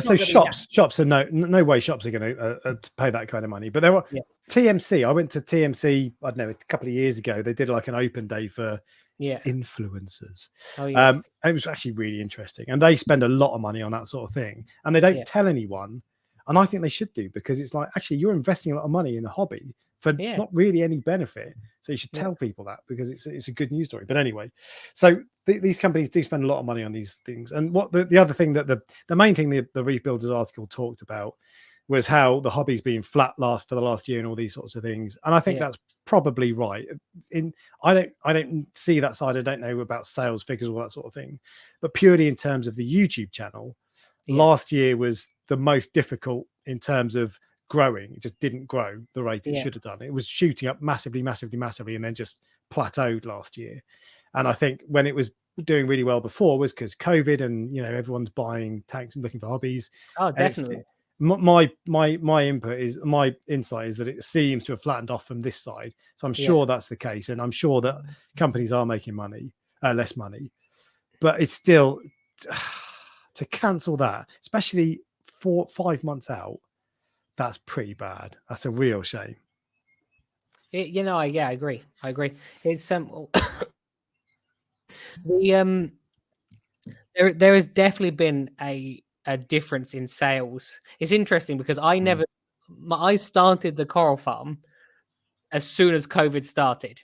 So shops are no way shops are going to pay that kind of money. But there were TMC. I went to TMC. I don't know, a couple of years ago. They did like an open day for influencers. Oh, yes. It was actually really interesting, and they spend a lot of money on that sort of thing, and they don't tell anyone. And I think they should do, because it's like, actually, you're investing a lot of money in the hobby for not really any benefit. So you should tell people that, because it's a good news story. But anyway, so these companies do spend a lot of money on these things. And what the other thing that the main thing the Reef Builders article talked about was how the hobby's been flat for the last year and all these sorts of things. And I think that's probably right. I don't see that side. I don't know about sales figures, all that sort of thing. But purely in terms of the YouTube channel, last year was the most difficult in terms of growing. It just didn't grow the rate it should have done. It was shooting up massively, and then just plateaued last year. And I think when it was doing really well before was because COVID and everyone's buying tanks and looking for hobbies. Oh, definitely. My insight is that it seems to have flattened off from this side. So I'm sure that's the case, and I'm sure that companies are making less money. But it's still to cancel that, especially 4-5 months out. That's pretty bad. That's a real shame. I agree. It's there has definitely been a difference in sales. It's interesting because I started the coral farm as soon as COVID started.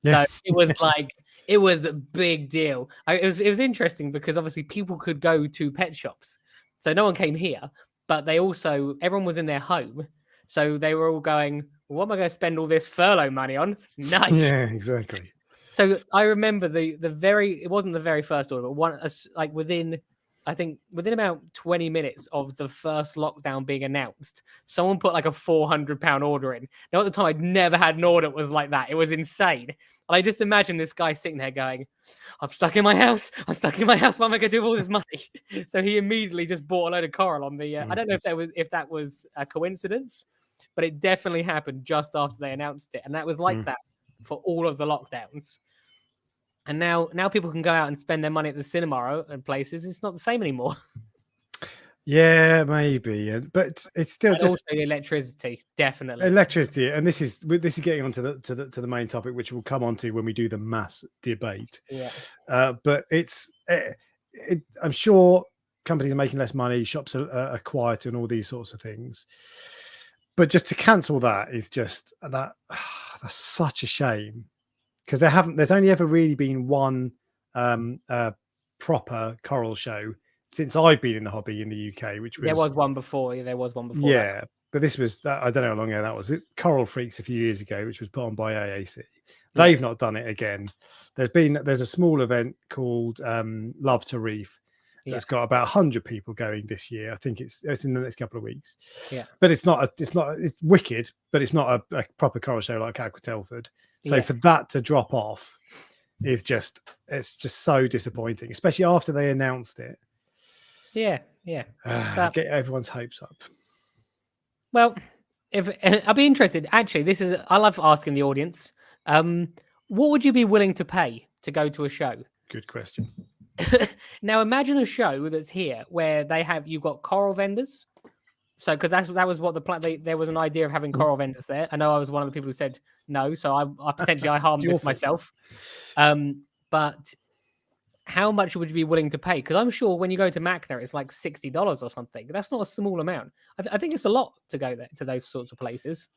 So it was like, it was a big deal. It was interesting because obviously people could go to pet shops. So no one came here, but everyone was in their home. So they were all going, well, what am I going to spend all this furlough money on? Nice. Yeah, exactly. So I remember it wasn't the very first order, but within about 20 minutes of the first lockdown being announced, someone put like a £400 order in. Now at the time, I'd never had an order that was like that. It was insane. And I just imagine this guy sitting there going, I'm stuck in my house. What am I going to do with all this money? So he immediately just bought a load of coral on the, I don't know if that was a coincidence, but it definitely happened just after they announced it. And that was like that for all of the lockdowns. And now people can go out and spend their money at the cinema and places. It's not the same anymore. Yeah, maybe, but it's still just also the electricity, definitely electricity. And this is getting onto the main topic, which we'll come on to when we do the mass debate. Yeah. But I'm sure companies are making less money, shops are quieter, and all these sorts of things. But just to cancel that is just that's such a shame. Because there's only ever really been one proper coral show since I've been in the hobby in the UK, which was... There was one before. Yeah, there was one before. Yeah, but this was... I don't know how long ago that was. Coral Freaks a few years ago, which was put on by AAC. They've not done it again. There's a small event called Love to Reef that's got about 100 people going this year. I think it's in the next couple of weeks. Yeah, but it's wicked, but it's not a proper coral show like Aqua Telford. So for that to drop off it's just so disappointing, especially after they announced it. Yeah. Get everyone's hopes up. Well, I'll be interested. Actually, I love asking the audience. What would you be willing to pay to go to a show? Good question. Now imagine a show that's here where you've got coral vendors. So, because that was what the plan. There was an idea of having coral vendors there. I know I was one of the people who said no, so I potentially harmed this myself. but how much would you be willing to pay? Because I'm sure when you go to Macna, it's like $60 or something. That's not a small amount. I think it's a lot to go there to those sorts of places.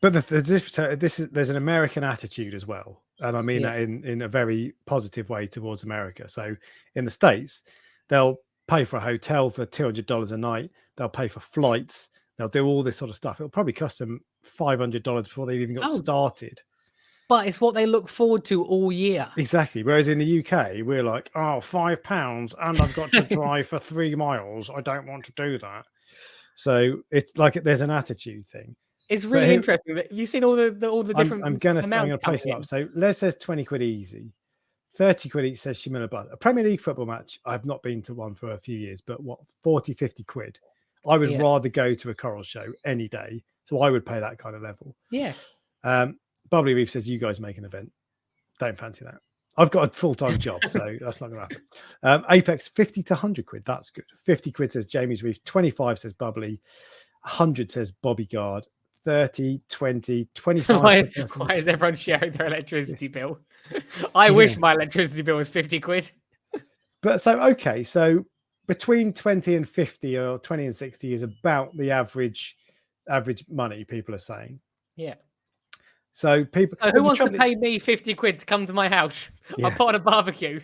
But there's an American attitude as well, and I mean that in a very positive way towards America. So in the States, they'll pay for a hotel for $200 a night. They'll pay for flights. They'll do all this sort of stuff. It'll probably cost them $500 before they've even got started. But it's what they look forward to all year. Exactly. Whereas in the UK, we're like, oh, £5 and I've got to drive for 3 miles. I don't want to do that. So it's like there's an attitude thing. It's really interesting. Have you seen all the different? I'm gonna place it up. So Les says 20 quid easy, 30 quid each says Shimona Bud. A Premier League football match. I've not been to one for a few years, but what 40, 50 quid. I would rather go to a coral show any day. So I would pay that kind of level. Yeah. Bubbly Reef says you guys make an event. Don't fancy that. I've got a full-time job, so that's not going to happen. Apex 50 to 100 quid. That's good. 50 quid says Jamie's Reef. 25 says Bubbly. 100 says Bobbyguard. 30, 20, 25. Why is everyone sharing their electricity bill? I wish my electricity bill was 50 quid. But so between 20 and 50 or 20 and 60 is about the average money people are saying. Yeah. So people. So who wants to pay me 50 quid to come to my house? I'll put on a barbecue.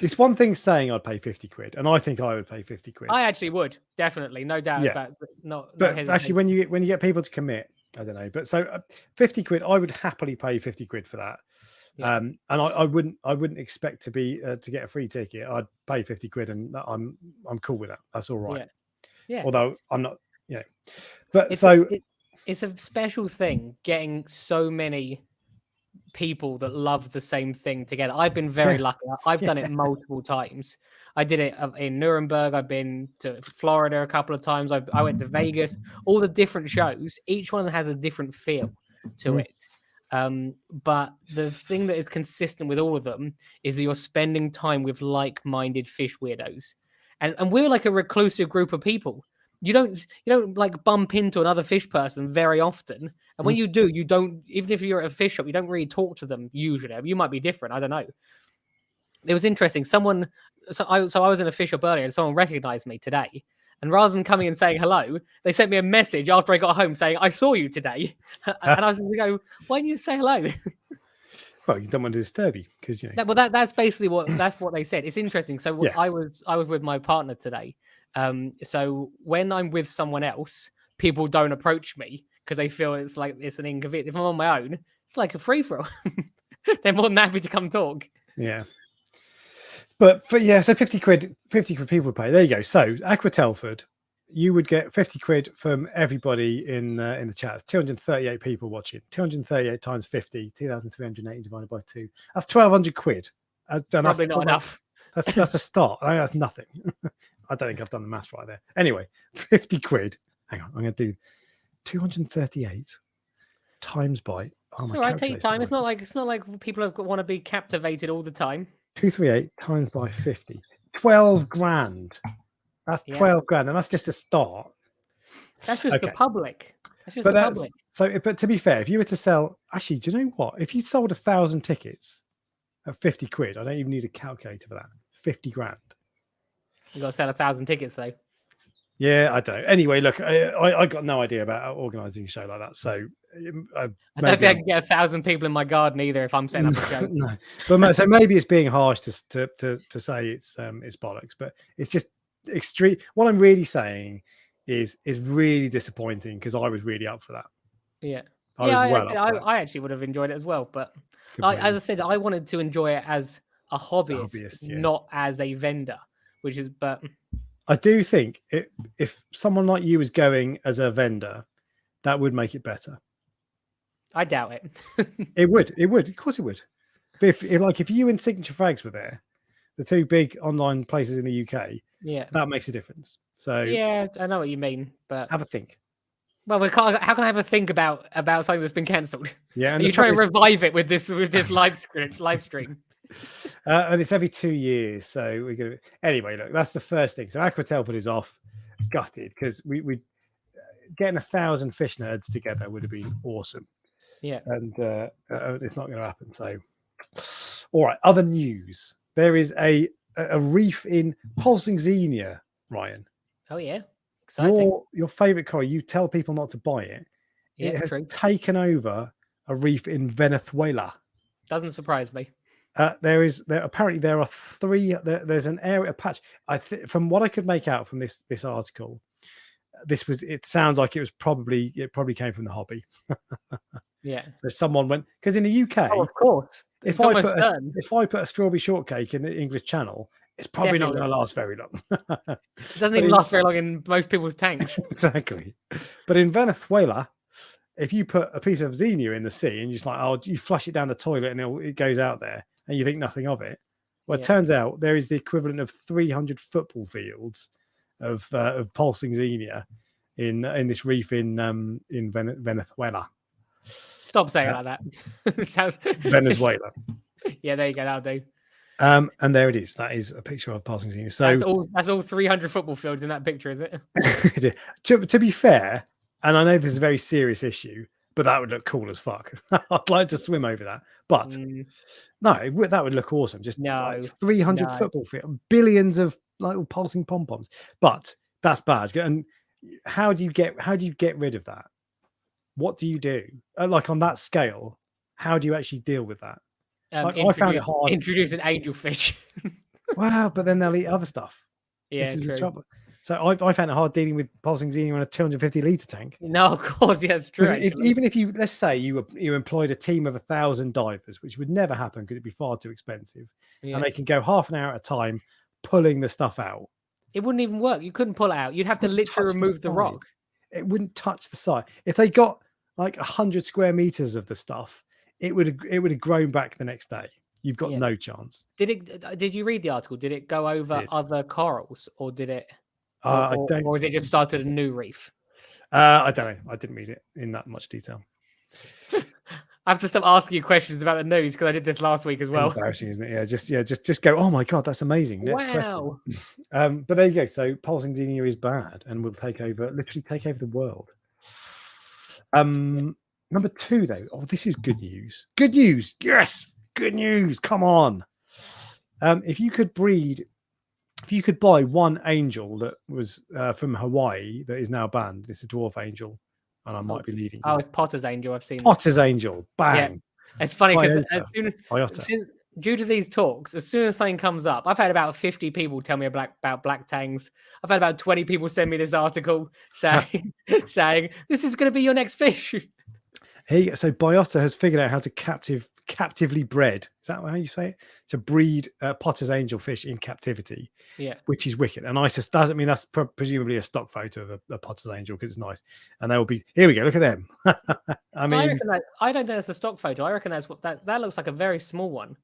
It's one thing saying I'd pay 50 quid, and I think I would pay 50 quid. I actually would, definitely, no doubt about it. But actually, when you get people to commit, I don't know. But so 50 quid, I would happily pay 50 quid for that. Yeah. And I wouldn't expect to get a free ticket. I'd pay 50 quid, and I'm cool with that. That's all right. Yeah. Although I'm not, But it's a special thing getting so many people that love the same thing together. I've been very lucky. I've done it multiple times. I did it in Nuremberg. I've been to Florida a couple of times. I went to Vegas. All the different shows, each one has a different feel to it. But the thing that is consistent with all of them is that you're spending time with like-minded fish weirdos. And we're like a reclusive group of people. You don't like bump into another fish person very often. And when you do, you don't, even if you're at a fish shop, you don't really talk to them usually. You might be different. I don't know. It was interesting. So I was in a fish shop earlier and someone recognized me today. And rather than coming and saying hello, they sent me a message after I got home saying, I saw you today. And I was going to go, why didn't you say hello? Well, you don't want to disturb you because that's basically what they said. It's interesting. So I was with my partner today. So when I'm with someone else, people don't approach me because they feel it's an inconvenience. If I'm on my own, it's like a free for all. They're more than happy to come talk. Yeah. But so 50 quid people would pay. There you go. So Aqua Telford, you would get 50 quid from everybody in the chat. 238 people watching. 238 times 50, 2,380 divided by 2. That's 1,200 quid. Probably not enough. That's a start. I mean, that's nothing. I don't think I've done the maths right there. Anyway, 50 quid. Hang on, I'm going to do 238 times by. Oh, it's all right. Take your time. It's not like people want to be captivated all the time. 238 times by 50. 12 grand. That's 12 grand, and that's just a start. That's just the public. That's just the public. So, but to be fair, if you were to sell, actually, do you know what? If you sold 1,000 tickets at 50 quid, I don't even need a calculator for that. 50 grand. You got to sell 1,000 tickets though. Yeah, I don't know. Anyway, look, I got no idea about organising a show like that. So I don't think I can get 1,000 people in my garden either if I'm setting up a show. No, but so maybe it's being harsh to say it's bollocks, but it's just extreme. What I'm really saying is really disappointing because I was really up for that. Yeah, I actually would have enjoyed it as well. But as I said, I wanted to enjoy it as a hobbyist, not as a vendor. But I do think if someone like you was going as a vendor, that would make it better. I doubt it. It would. Of course it would. But if you and Signature Frags were there, the two big online places in the UK, that makes a difference. So yeah, I know what you mean, but have a think. Well, how can I have a think about something that's been cancelled? Yeah, and you're trying to revive it with this live stream. And it's every 2 years, so we're gonna. Anyway, look, that's the first thing. So Aqua Telford is off, gutted because we getting 1,000 fish nerds together would have been awesome. Yeah, and it's not going to happen. So All right, other news. There is a reef in pulsing Xenia, Ryan. Oh yeah, exciting. Your favorite coral. You tell people not to buy it. Yeah, it has true. taken over a reef in Venezuela. Doesn't surprise me. Apparently there are three. There's an area patch. From what I could make out from this article, it sounds like it probably came from the hobby. Yeah. So someone went, because in the UK, of course, if I put a strawberry shortcake in the English Channel, it's probably not going to last very long. It doesn't even last very long in most people's tanks. Exactly. But in Venezuela, if you put a piece of Xenia in the sea and you flush it down the toilet and it goes out there and you think nothing of it, well, it turns out there is the equivalent of 300 football fields of pulsing Xenia in this reef in Venezuela. Stop saying like that. Sounds... Venezuela. Yeah, there you go. That'll do. And there it is. That is a picture of pulsing Xenia. So that's all 300 football fields in that picture, is it? to be fair, and I know this is a very serious issue, but that would look cool as fuck. I'd like to swim over that. But no, that would look awesome. Just 300 football fields, billions of little pulsing pom-poms. But that's bad. And how do you get rid of that? What do you do? Like on that scale, how do you actually deal with that? I found it hard. Introduce an angelfish. Wow, but then they'll eat other stuff. Yeah, this is the trouble. So I found it hard dealing with pulsing Xenia on a 250-litre tank. No, of course, yeah, it's true. Even if let's say you employed a team of 1,000 divers, which would never happen because it'd be far too expensive, and they can go half an hour at a time pulling the stuff out. It wouldn't even work. You couldn't pull it out. You'd have to literally remove the rock. It wouldn't touch the side. If they got like 100 square meters of the stuff, it would have grown back the next day. You've got no chance. Did you read the article? Did it go over other corals, or did it? I don't. Or is it just started a new reef? I don't know. I didn't read it in that much detail. I have to stop asking you questions about the news because I did this last week as well. Embarrassing, isn't it? Just go. Oh my god, that's amazing. Next wow. Question. But there you go. So pulsing Xenia is bad and will literally take over the world. Number 2 though. Oh, this is good news. Good news. Yes, good news. Come on. If you could buy one angel that was from Hawaii that is now banned, it's a dwarf angel, and I might be leading. Oh, it's Potter's angel. I've seen Potter's angel. Bang. Yeah. It's funny because due to these talks, as soon as something comes up, I've had about 50 people tell me about black tangs. I've had about 20 people send me this article saying this is going to be your next fish. Hey, so Biota has figured out how to captively bred. Is that how you say it? To breed Potter's angel fish in captivity. Yeah, which is wicked. And that's presumably a stock photo of a Potter's angel because it's nice. And they will be. Here we go. Look at them. I don't think that's a stock photo. I reckon that's that looks like a very small one.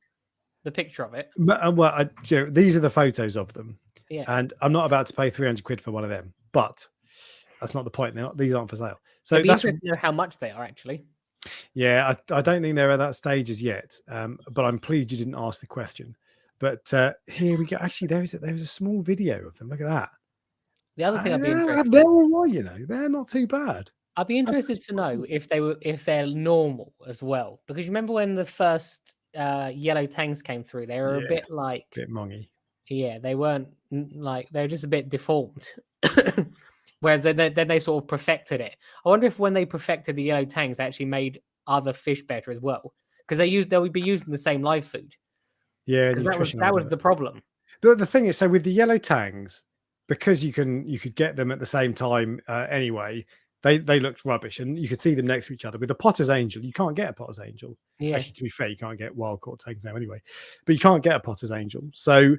The picture of it. Well, these are the photos of them. Yeah. And I'm not about to pay 300 quid for one of them, but that's not the point. These aren't for sale. So it'd be interesting to know how much they are actually. Yeah, I don't think they're at that stage as yet. But I'm pleased you didn't ask the question. But here we go. Actually, there is a small video of them. Look at that. The other thing I'd be interested. They're all right, they're not too bad. I'd be interested to know if they're normal as well, because you remember when the first yellow tangs came through, they were a bit mongy. Yeah, they weren't they were just a bit deformed. Whereas then they sort of perfected it. I wonder if when they perfected the yellow tangs, they actually made other fish better as well, because they would be using the same live food. Yeah, that was the problem. The thing is, so with the yellow tangs, because you could get them at the same time anyway, they looked rubbish, and you could see them next to each other. With the Potter's angel, you can't get a Potter's angel. Yeah. Actually, to be fair, you can't get wild caught tangs now anyway, but you can't get a Potter's angel. So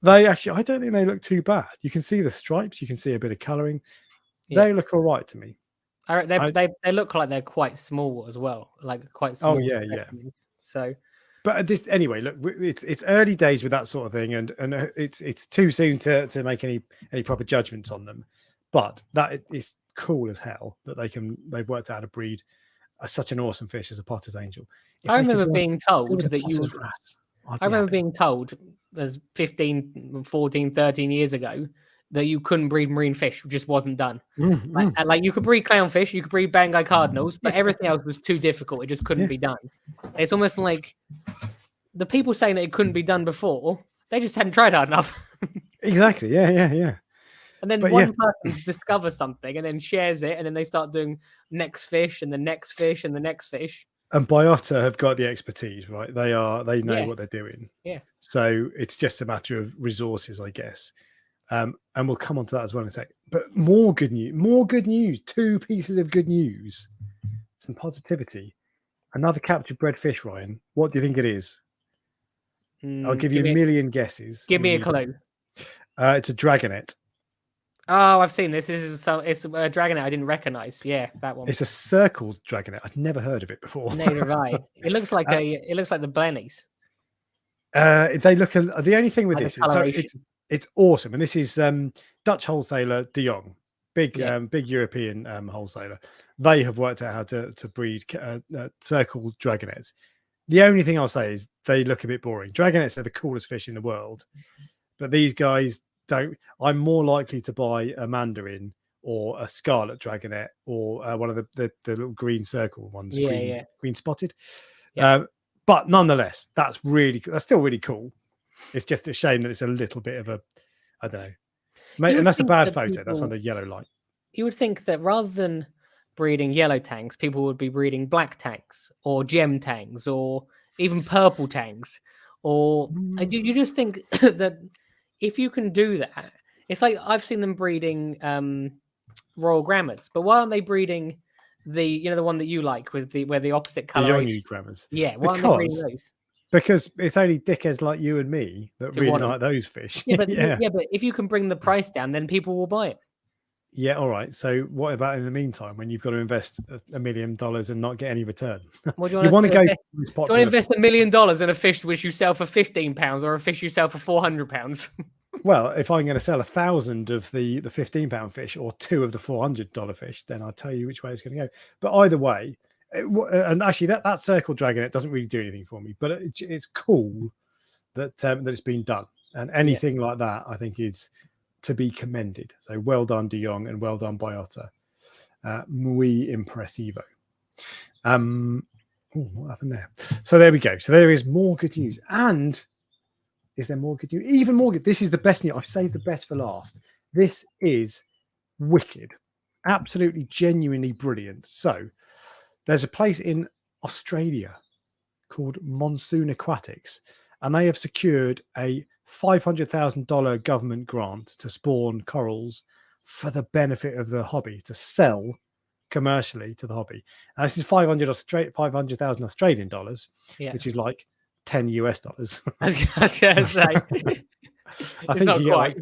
I don't think they look too bad. You can see the stripes, you can see a bit of colouring. Yeah. They look all right to me. They look like they're quite small as well, like quite small. Oh yeah. So, but anyway, look, it's early days with that sort of thing, and it's too soon to make any proper judgments on them. But that is cool as hell that they've worked out how to breed such an awesome fish as a Potter's angel. I remember being told as 15, 14, 13 years ago that you couldn't breed marine fish. It just wasn't done. Like you could breed clownfish, you could breed Banggai cardinals, but everything else was too difficult. It just couldn't be done. It's almost like the people saying that it couldn't be done before, they just hadn't tried hard enough. Exactly. Yeah. And then one person discovers something and then shares it, and then they start doing next fish and the next fish and the next fish. And Biota have got the expertise, right? They know what they're doing. Yeah. So it's just a matter of resources, I guess. And we'll come on to that as well in a sec. But more good news. 2 pieces of good news. Some positivity. Another captured bred fish, Ryan. What do you think it is? I'll give you a million guesses. Give me a clue. It's a dragonet. Oh, I've seen this. It's a dragonet I didn't recognize. Yeah, that one. It's a circled dragonet. I'd never heard of it before. Neither have I. It looks like it looks like the Blennies. They look the only thing with this is it's awesome, and this is Dutch wholesaler De Jong, big European wholesaler. They have worked out how to breed circle dragonets. The only thing I'll say is they look a bit boring. Dragonets are the coolest fish in the world, but these guys don't. I'm more likely to buy a mandarin or a scarlet dragonet or one of the little green circle ones, green spotted. Yeah. But nonetheless, that's still really cool. It's just a shame that it's a little bit of I don't know. And that's a bad photo. That's under yellow light. You would think that rather than breeding yellow tangs, people would be breeding black tangs or gem tangs or even purple tangs. Or you just think that if you can do that, it's like I've seen them breeding royal grammars, but why aren't they breeding the one that you like with where the opposite coloration? The grammars. Yeah, why aren't they breeding those? Because it's only dickheads like you and me that really like those fish. Yeah, but if you can bring the price down, then people will buy it. Yeah, all right. So what about in the meantime when you've got to invest $1 million and not get any return? Well, you want to go? Do you want to invest $1 million in a fish which you sell for £15 or a fish you sell for £400? Well, if I'm going to sell 1,000 of the £15 fish or 2 of the $400 fish, then I'll tell you which way it's going to go. But either way, and actually that circle dragon, it doesn't really do anything for me, but it's cool that it's been done, and anything like that I think is to be commended. So well done De Jong and well done Biota. Muy impressivo. What happened there? So there we go. So there is more good news. And is there more good news? Even more good. This is the best news. I've saved the best for last. This is wicked. Absolutely, genuinely brilliant. So there's a place in Australia called Monsoon Aquatics, and they have secured a $500,000 government grant to spawn corals for the benefit of the hobby, to sell commercially to the hobby. And this is 500,000 Australian dollars, which is like $10 US. I was going to say, I think you get like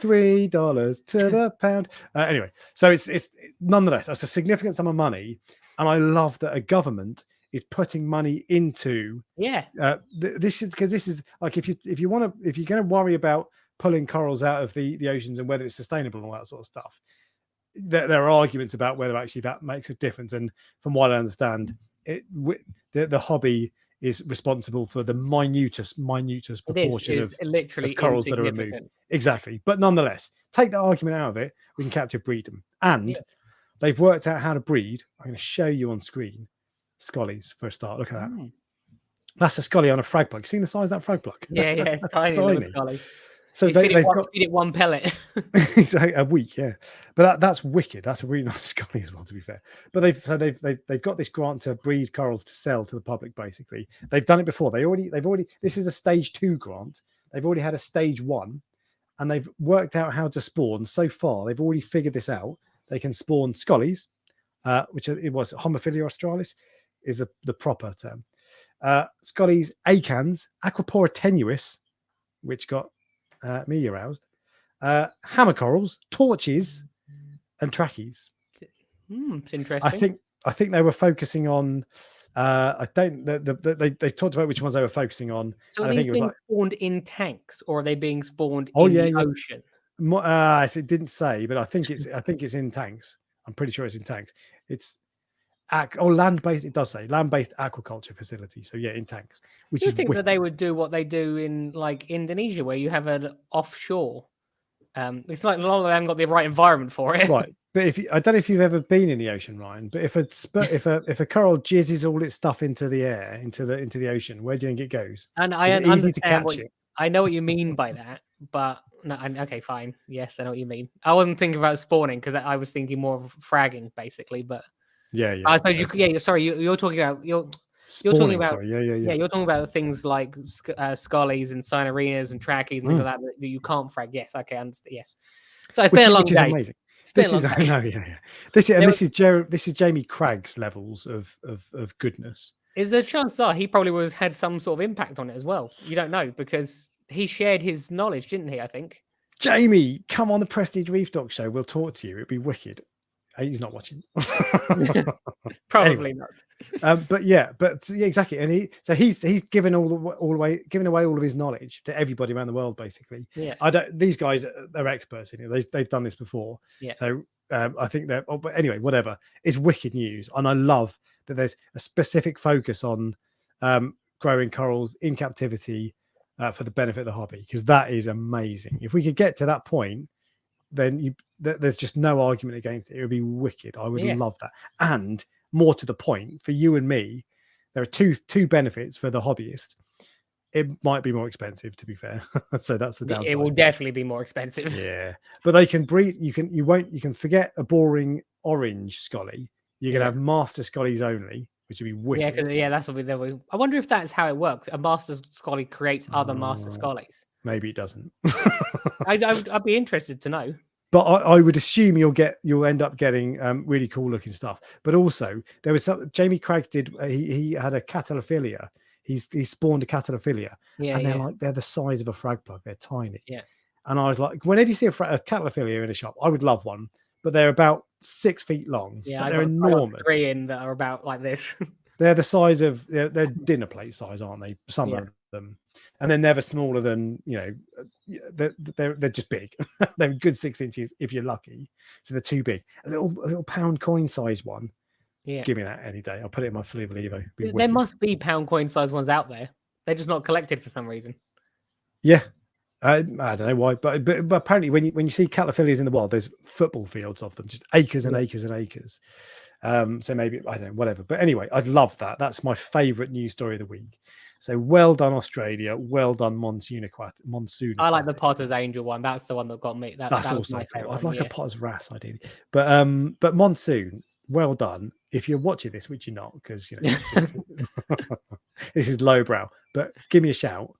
$3 to the pound. Anyway, so it's nonetheless, that's a significant sum of money, and I love that a government is putting money into this is because this is like if you're going to worry about pulling corals out of the oceans and whether it's sustainable and all that sort of stuff, there are arguments about whether actually that makes a difference. And from what I understand, the hobby is responsible for the minutest proportion of corals that are removed. Exactly. But nonetheless, take that argument out of it, we can capture breed them. And they've worked out how to breed. I'm going to show you on screen Scollies for a start. Look at that. That's a scolly on a frag plug. Seen the size of that frag plug? Yeah, it's tiny. Little scolly. So they've got feed it one pellet. Exactly, a week, yeah. But that's wicked. That's a really nice scolly as well, to be fair. But they've got this grant to breed corals to sell to the public. Basically, they've done it before. They've already. This is a stage 2 grant. They've already had a stage 1, and they've worked out how to spawn. So far, they've already figured this out. They can spawn scollies, which it was Homophilia australis is the proper term. Scollies, acans, Aquapora tenuis, which got me aroused, hammer corals, torches, and trackies. It's interesting. I think they were focusing on. They talked about which ones they were focusing on. So are these being spawned in tanks, or are they being spawned in the ocean? So it didn't say, but I think it's in tanks. I'm pretty sure it's in tanks. It's land-based. It does say land-based aquaculture facility. So yeah, in tanks. Do you think that they would do what they do in like Indonesia, where you have an offshore It's like a lot of them haven't got the right environment for it. Right. But I don't know if you've ever been in the ocean, Ryan, but if a coral jizzes all its stuff into the air, into the ocean, where do you think it goes? And I Is it easy to understand catch it? I know what you mean by that, but no, okay, fine. Yes, I know what you mean. I wasn't thinking about spawning because I was thinking more of fragging, basically. But yeah, I suppose sorry, you're talking about you're talking about sorry, yeah. You're talking about things like scullies and sinarinas and trackies and things like that you can't frag. Yes, okay, I understand. Yes. So it's been a long day. Which is amazing. This is I know, yeah. This is Jamie Craig's levels of goodness. Is the chances are he probably had some sort of impact on it as well? You don't know because he shared his knowledge, didn't he? I think. Jamie, come on the Prestige Reef Dork show. We'll talk to you. It'd be wicked. He's not watching. Probably not. But yeah, exactly. And he's given away all of his knowledge to everybody around the world, basically. Yeah. These guys are experts in it. They've done this before. Yeah. So I think they're. But anyway, whatever. It's wicked news, and I love that there's a specific focus on growing corals in captivity for the benefit of the hobby, because that is amazing. If we could get to that point, then there's just no argument against it. It would be wicked. I would love that. And more to the point, for you and me, there are two benefits for the hobbyist. It might be more expensive, to be fair. So that's the downside. It will definitely be more expensive. Yeah, but they can breed. You can forget a boring orange scully. You can have master scullies only, which would be wicked. Yeah, that's what we. I wonder if that's how it works. A master scully creates other master scullies. Maybe it doesn't. I'd be interested to know. But I would assume you'll end up getting really cool looking stuff. But also there was Jamie Craig did. He had a catallophilia. He spawned a catallophilia, and they're the size of a frag plug. They're tiny. Yeah. And I was like, whenever you see a catallophilia in a shop, I would love one. But they're about 6 feet long. Yeah, they're enormous. I got 3 in that are about like this. They're the size of they're dinner plate size, aren't they? Some of them, and they're never smaller than they're just big. They're good 6 inches if you're lucky. So they're too big. A little pound coin size one. Yeah, give me that any day. I'll put it in my Fujifilm Evo. There must be pound coin size ones out there. They're just not collected for some reason. Yeah. I don't know why, but apparently when you see catalophilias in the wild, there's football fields of them, just acres and acres and acres. So maybe I don't know, whatever. But anyway, I'd love that. That's my favourite news story of the week. So well done, Australia. Well done, Monsoon. I like the Potter's Angel one. That's the one that got me. That's also my favourite. I'd like a Potter's Wrasse ideally, but Monsoon. Well done. If you're watching this, which you're not, because this is lowbrow. But give me a shout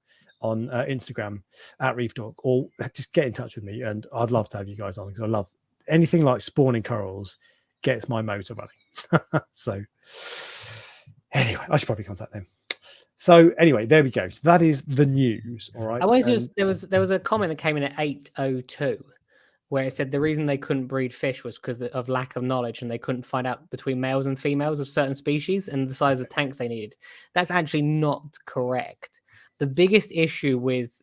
on Instagram at Reef Dork, or just get in touch with me, and I'd love to have you guys on because I love anything like spawning corals. Gets my motor running. So anyway, I should probably contact them. So anyway, there we go. So that is the news. All right. There was a comment that came in at 8:02 where it said the reason they couldn't breed fish was because of lack of knowledge, and they couldn't find out between males and females of certain species and the size of tanks they needed. That's actually not correct. The biggest issue with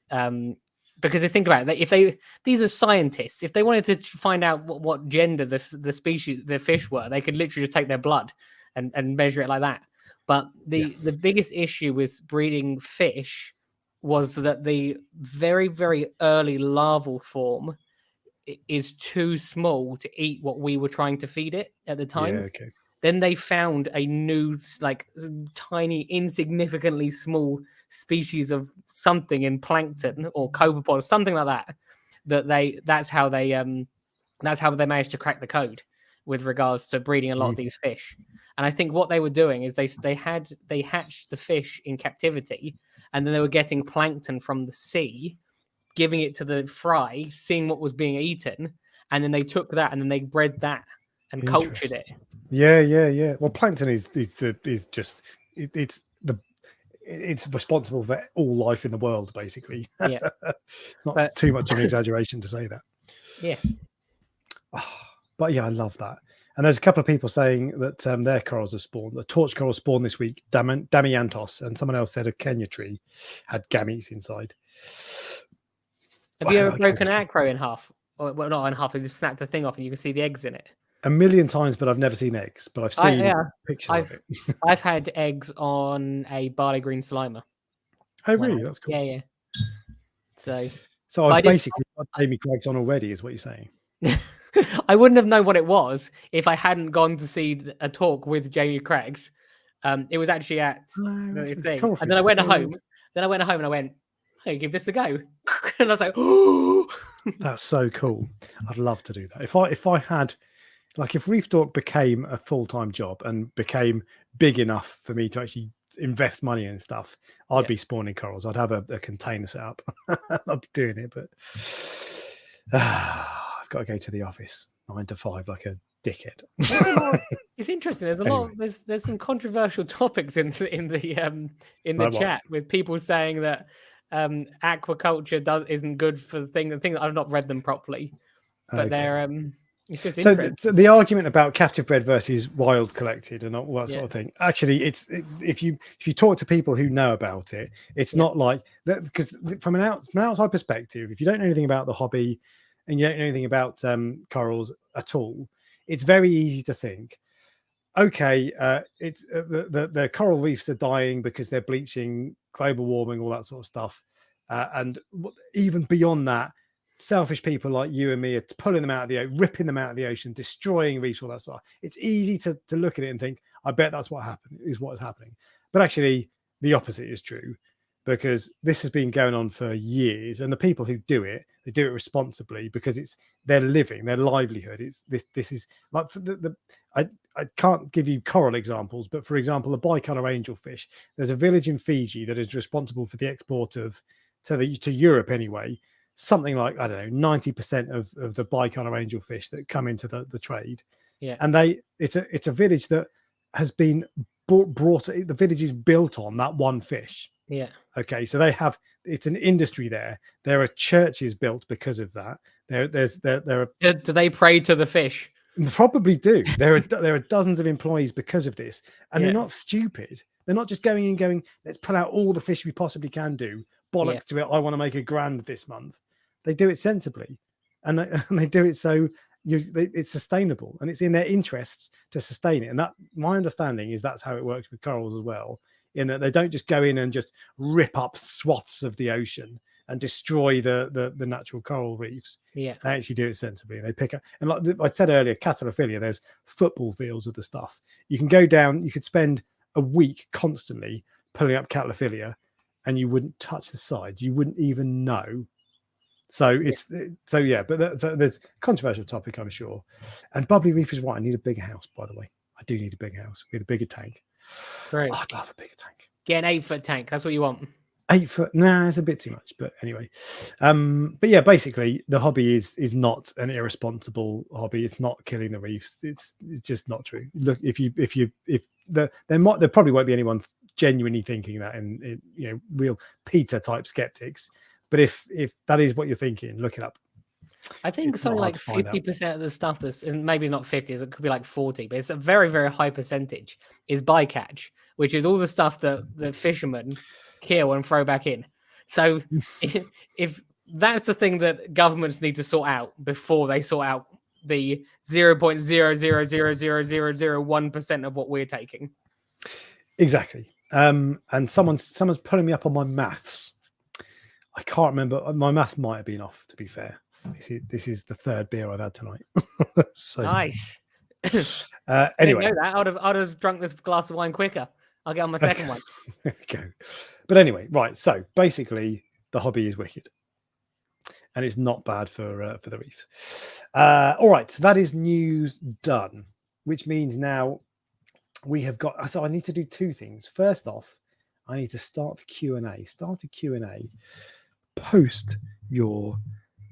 because they think about it, these are scientists. If they wanted to find out what gender the species, the fish were, they could literally just take their blood and measure it like that. But the biggest issue with breeding fish was that the very, very early larval form is too small to eat what we were trying to feed it at the time. Yeah, okay. Then they found a new, like, tiny, insignificantly small species of something in plankton or copepod, something like that. That's how they managed to crack the code with regards to breeding a lot of these fish. And I think what they were doing is they hatched the fish in captivity, and then they were getting plankton from the sea, giving it to the fry, seeing what was being eaten, and then they took that and then they bred that and cultured it. Yeah. Well, plankton is just it's responsible for all life in the world, basically. Yeah, not too much of an exaggeration to say that. Yeah, but yeah, I love that. And there's a couple of people saying that their corals have spawned. The torch coral spawned this week, Damiantos, and someone else said a Kenya tree had gametes inside. Have you ever broken an acro in half? Or, well, not in half. You just snapped the thing off and you can see the eggs in it. A million times, but I've never seen eggs. But I've seen pictures of it. I've had eggs on a barley green slimer. Oh, really? That's cool. Yeah. So I've basically got Jamie Craig's on already, is what you're saying. I wouldn't have known what it was if I hadn't gone to see a talk with Jamie Craig's. It was actually at the thing. And then I went home. Then I went home and I went, hey, give this a go. And I was like, oh. That's so cool. I'd love to do that. If I had, like, if Reef Dork became a full-time job and became big enough for me to actually invest money and stuff, I'd be spawning corals. I'd have a container set up. I'd be doing it, but I've got to go to the office 9 to 5 like a dickhead. It's interesting. There's a lot. There's some controversial topics in the chat with people saying that aquaculture isn't good for the thing. The thing that I've not read them properly, but they're it's just so the argument about captive bred versus wild collected and all that sort of thing. Actually, if you talk to people who know about it, it's not like that, because from an outside perspective, if you don't know anything about the hobby and you don't know anything about corals at all, it's very easy to think, okay, it's the coral reefs are dying because they're bleaching, global warming, all that sort of stuff, and even beyond that, selfish people like you and me are pulling them out of the ocean, ripping them out of the ocean, destroying reefs, all that stuff. It's easy to look at it and think, I bet that's what is happening. But actually, the opposite is true, because this has been going on for years, and the people who do it, they do it responsibly because it's their living, their livelihood. It's this is like I can't give you coral examples, but for example, the bicolor angelfish. There's a village in Fiji that is responsible for the export of to Europe anyway. Something like, I don't know, 90% of the bicolor angelfish that come into the trade. Yeah, and it's a village that has been brought. The village is built on that one fish. Yeah. Okay, so it's an industry there. There are churches built because of that. There are. Do they pray to the fish? Probably do. There are dozens of employees because of this, and they're not stupid. They're not just going, let's pull out all the fish we possibly can do. Bollocks to it. I want to make $1,000 this month. They do it sensibly, and they do it so it's sustainable, and it's in their interests to sustain it. And that, my understanding is, that's how it works with corals as well, in that they don't just go in and just rip up swaths of the ocean and destroy the natural coral reefs. Yeah, they actually do it sensibly. They pick up, and like I said earlier, cataphilia, there's football fields of the stuff. You can go down, you could spend a week constantly pulling up cataphilia, and you wouldn't touch the sides. You wouldn't even know. So but there's a controversial topic, I'm sure. And Bubbly Reef is right. I need a bigger house, by the way. I do need a bigger house with a bigger tank. Great. Oh, I'd love a bigger tank. Get an 8-foot tank. That's what you want. 8 foot? Nah, it's a bit too much. But anyway, but yeah, basically the hobby is not an irresponsible hobby. It's not killing the reefs. It's just not true. Look, there probably won't be anyone genuinely thinking that, in real Peter type skeptics. But if that is what you're thinking, look it up. I think something like 50% of the stuff that's, maybe not 50, it could be like 40, but it's a very, very high percentage, is bycatch, which is all the stuff that the fishermen kill and throw back in. So if that's the thing that governments need to sort out before they sort out the 0.0000001% of what we're taking. Exactly. And someone's pulling me up on my maths. I can't remember. My maths might have been off, to be fair. This is the third beer I've had tonight. So, nice. Anyway, I didn't know that. I'd have drunk this glass of wine quicker. I'll get on my second one. There we go. But anyway, right. So basically, the hobby is wicked, and it's not bad for the reefs. All right. So that is news done, which means now we have got. So I need to do two things. First off, I need to start the Q&A. Start a Q&A. Post your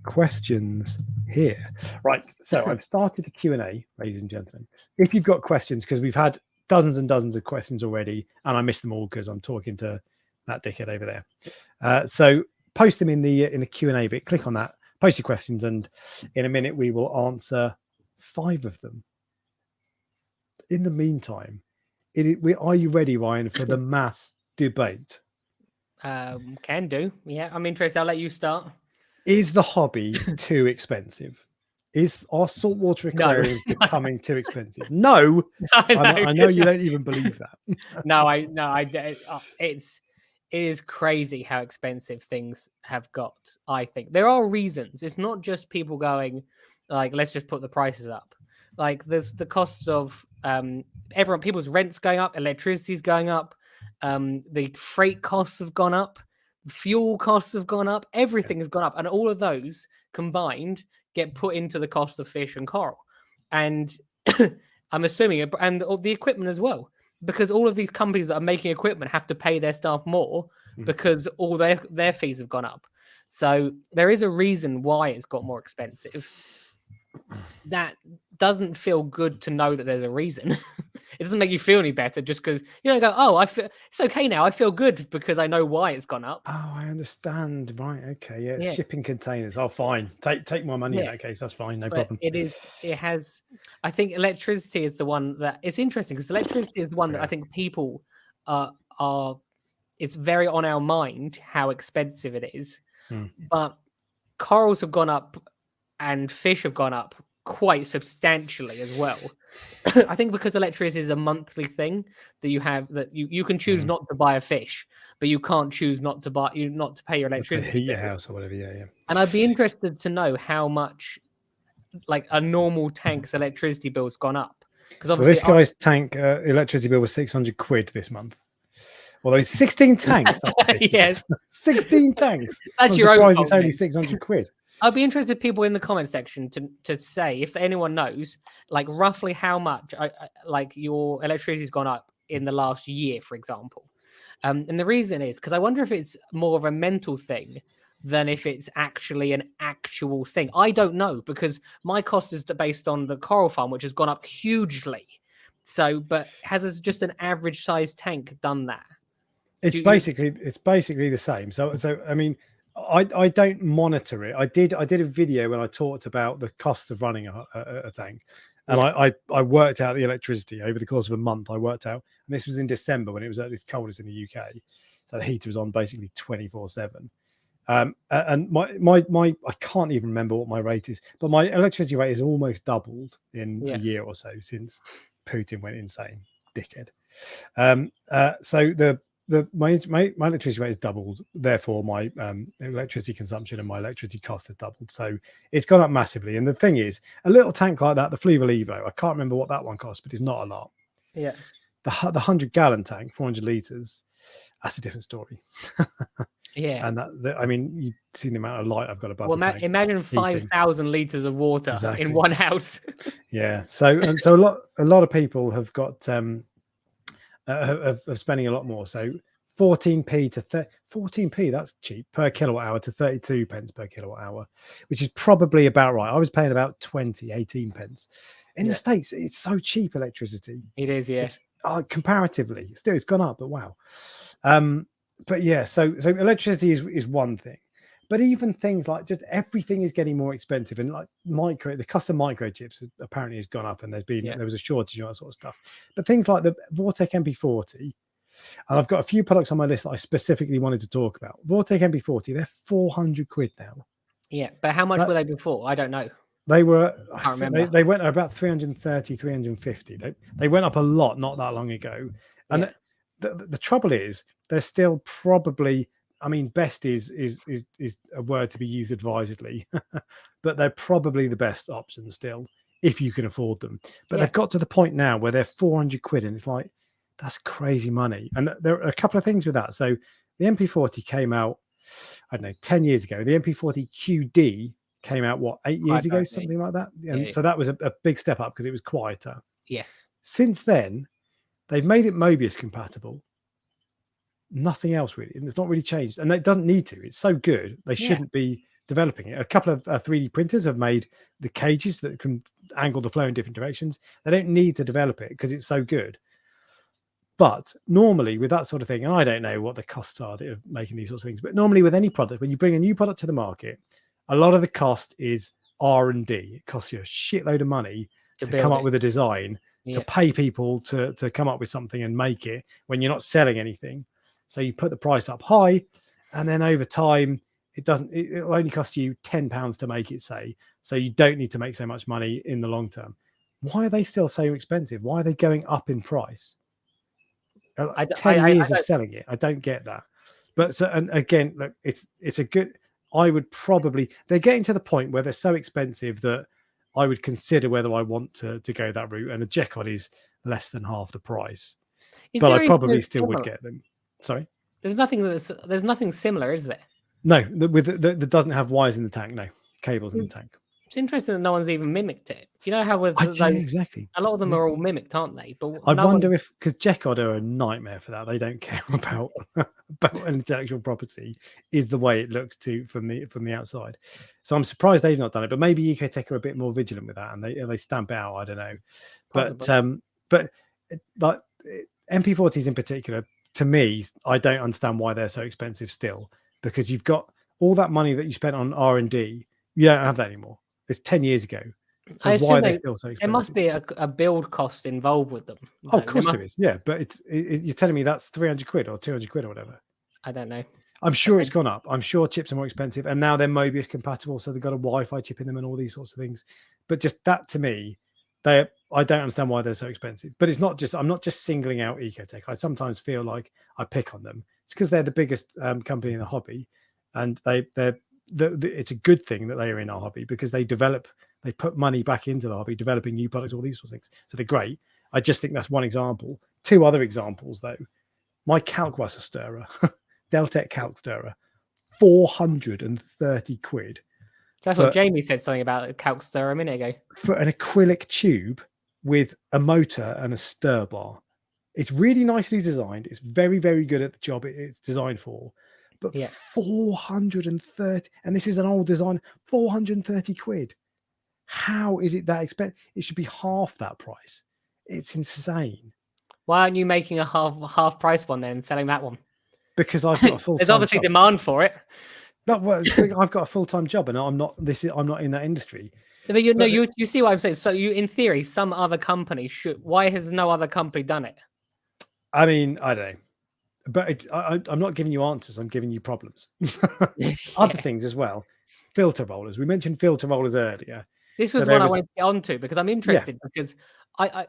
questions here. Right. So I've started the Q&A, ladies and gentlemen. If you've got questions, because we've had dozens and dozens of questions already, and I missed them all because I'm talking to that dickhead over there. So post them in the Q&A bit. Click on that. Post your questions, and in a minute we will answer 5 of them. In the meantime, are you ready, Ryan, for the mass debate? Can do. Yeah, I'm interested. I'll let you start. Is the hobby too expensive? Is our saltwater aquariums becoming too expensive? No. I know you don't even believe that. No, it's is crazy how expensive things have got. I think there are reasons. It's not just people going like, let's just put the prices up. Like there's the costs of people's rents going up, electricity's going up, the freight costs have gone up, fuel costs have gone up, everything has gone up, and all of those combined get put into the cost of fish and coral. And I'm assuming, and the equipment as well, because all of these companies that are making equipment have to pay their staff more because all their fees have gone up. So there is a reason why it's got more expensive. That doesn't feel good to know that there's a reason. It doesn't make you feel any better just because go, oh, I feel it's okay now. I feel good because I know why it's gone up. Oh, I understand. Right. Okay. Yeah. Shipping containers. Oh, fine. Take my money in that case. That's fine. No problem. It has. I think electricity is the one that it's interesting because electricity is the one that I think people are. It's very on our mind how expensive it is, but corals have gone up and fish have gone up quite substantially as well. I think because electricity is a monthly thing that you have, that you can choose not to buy a fish, but you can't choose not to pay your electricity. Heat your house or whatever. Yeah. And I'd be interested to know how much like a normal tank's electricity bill's gone up. Because this guy's tank electricity bill was 600 quid this month. Although it's 16 tanks. Yes. 16 tanks. That's your own fault. It's only 600 quid. I'd be interested people in the comment section to say if anyone knows like roughly how much like your electricity's gone up in the last year, for example. And the reason is because I wonder if it's more of a mental thing than if it's actually an actual thing. I don't know because my cost is based on the coral farm, which has gone up hugely. So, but has just an average size tank done that? It's basically the same. So I mean, I don't monitor it. I did a video when I talked about the cost of running a tank, and I worked out the electricity over the course of a month. I worked out, and this was in December when it was at its coldest in the UK, so the heater was on basically 24/7. And my I can't even remember what my rate is, but my electricity rate has almost doubled in a year or so since Putin went insane, dickhead. So my electricity rate has doubled, therefore my electricity consumption and my electricity costs have doubled. So it's gone up massively. And the thing is, a little tank like that, the Fujifilm Evo, I can't remember what that one cost, but it's not a lot. Yeah. The 100-gallon tank, 400 liters, that's a different story. Yeah. And I mean, you've seen the amount of light I've got above the tank. Imagine 5,000 liters of water in one house. Yeah. So a lot of people have got of spending a lot more. So 14p to 14p, that's cheap per kilowatt hour to 32 pence per kilowatt hour, which is probably about right. I was paying about 18 pence. In the States, it's so cheap electricity. It is, yes. Comparatively, still it's gone up, but wow. But yeah, so electricity is one thing, but even things like just everything is getting more expensive, and like the cost of microchips apparently has gone up, and there was a shortage and all that sort of stuff. But things like the Vortec MP40, and I've got a few products on my list that I specifically wanted to talk about. Vortec MP40, they're 400 quid now. Yeah, but how much were they before? I don't know. They were, I can't remember. They went about 330, 350. They went up a lot not that long ago. And the trouble is, they're still probably, I mean, best is a word to be used advisedly, but they're probably the best option still if you can afford them. But they've got to the point now where they're 400 quid, and it's like, that's crazy money. And there are a couple of things with that. So the MP40 came out, I don't know, 10 years ago. The MP40 QD came out, 8 years ago, something like that. And so that was a big step up because it was quieter. Yes. Since then, they've made it Mobius compatible. Nothing else really. And it's not really changed. And it doesn't need to. It's so good. They shouldn't be developing it. A couple of 3D printers have made the cages that can angle the flow in different directions. They don't need to develop it because it's so good. But normally with that sort of thing, and I don't know what the costs are of making these sorts of things, but normally with any product, when you bring a new product to the market, a lot of the cost is R&D. It costs you a shitload of money to come up with a design, to pay people to come up with something and make it when you're not selling anything. So you put the price up high, and then over time, it'll only cost you £10 to make it, say. So you don't need to make so much money in the long term. Why are they still so expensive? Why are they going up in price? 10 years of selling it. I don't get that. But so, and again, look, it's a good. I would probably, they're getting to the point where they're so expensive that I would consider whether I want to go that route. And a Jekon is less than half the price, but I probably still would get them. Sorry, there's nothing similar, is there? No, that doesn't have wires in the tank. No cables in the tank. It's interesting that no one's even mimicked it. You know how with those, exactly, a lot of them are all mimicked, aren't they? But I wonder if, because Jekon are a nightmare for that. They don't care about intellectual property. Is the way it looks from the outside. So I'm surprised they've not done it. But maybe Ecotech are a bit more vigilant with that, and they stamp it out. I don't know. But like MP40s in particular, to me, I don't understand why they're so expensive still. Because you've got all that money that you spent on R&D, you don't have that anymore. It's 10 years ago. So why are they still so expensive? There must be a build cost involved with them. Oh, of course there is. Yeah, but you're telling me that's 300 quid or 200 quid or whatever. I don't know. I'm sure it's gone up. I'm sure chips are more expensive, and now they're Mobius compatible, so they've got a Wi-Fi chip in them and all these sorts of things. But just that to me, I don't understand why they're so expensive. But it's not just, I'm not just singling out Ecotech. I sometimes feel like I pick on them. It's because they're the biggest company in the hobby, and it's a good thing that they are in our hobby because they put money back into the hobby, developing new products, all these sorts of things. So they're great. I just think that's one example. Two other examples though. My Calcwasser stirrer, Deltec calc stirrer, 430 quid. That's what Jamie said something about a calc stirrer a minute ago. For an acrylic tube with a motor and a stir bar. It's really nicely designed. It's very, very good at the job it's designed for. But 430, and this is an old design, 430 quid. How is it that expensive? It should be half that price. It's insane. Why aren't you making a half price one then and selling that one? Because I've got a full. There's obviously demand for it. I've got a full-time job, and I'm not in that industry. But you see what I'm saying. So in theory, some other company should. Why has no other company done it? I mean, I don't know, but I'm not giving you answers. I'm giving you problems. Other things as well. Filter rollers. We mentioned filter rollers earlier. This was what I wanted to get onto because I'm interested because I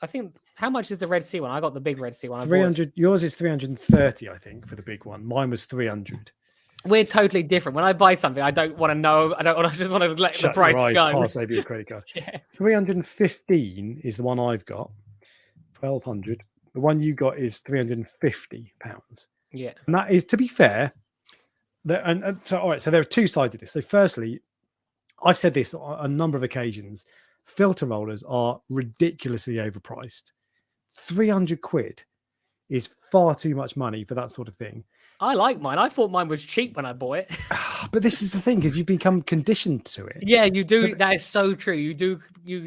think, how much is the Red Sea one? I got the big Red Sea one. 300. Yours is 330, I think, for the big one. Mine was 300. We're totally different. When I buy something, I don't want to know. I just want to let the price go. Pass over your credit card. 315 is the one I've got. 1,200. The one you got is £350. Yeah. And that is, to be fair, so all right, so there are two sides of this. So firstly, I've said this on a number of occasions, filter rollers are ridiculously overpriced. 300 quid is far too much money for that sort of thing. I like mine. I thought mine was cheap when I bought it. But this is the thing, because you've become conditioned to it. Yeah, you do. That is so true. You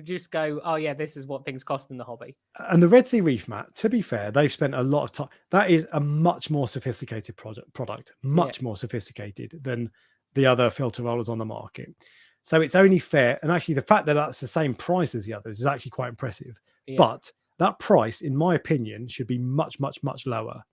just go, oh yeah, this is what things cost in the hobby. And the Red Sea Reef mat, to be fair, they've spent a lot of time. That is a much more sophisticated product, much more sophisticated than the other filter rollers on the market. So it's only fair. And actually, the fact that that's the same price as the others is actually quite impressive. Yeah. But that price, in my opinion, should be much, much, much lower.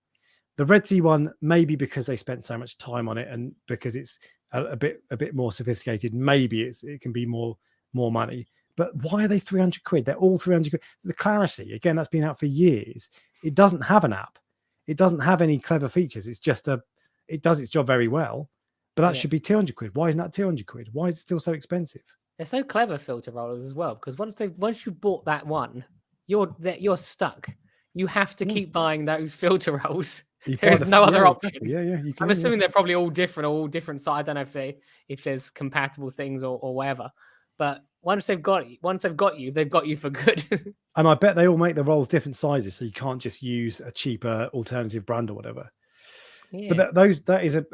The Red Sea one, maybe because they spent so much time on it and because it's a bit more sophisticated, maybe it can be more money. But why are they 300 quid? They're all 300 quid. The Clarity, again, that's been out for years. It doesn't have an app. It doesn't have any clever features. It's just it does its job very well. But that should be 200 quid. Why isn't that 200 quid? Why is it still so expensive? They're so clever, filter rollers, as well, because once you've bought that one, you're stuck. You have to keep buying those filter rolls. There's no other option. Yeah, you can. I'm assuming they're probably all different. So I don't know if there's compatible things or whatever. But once they've got you, they've got you for good. And I bet they all make the rolls different sizes, so you can't just use a cheaper alternative brand or whatever. Yeah. But that is a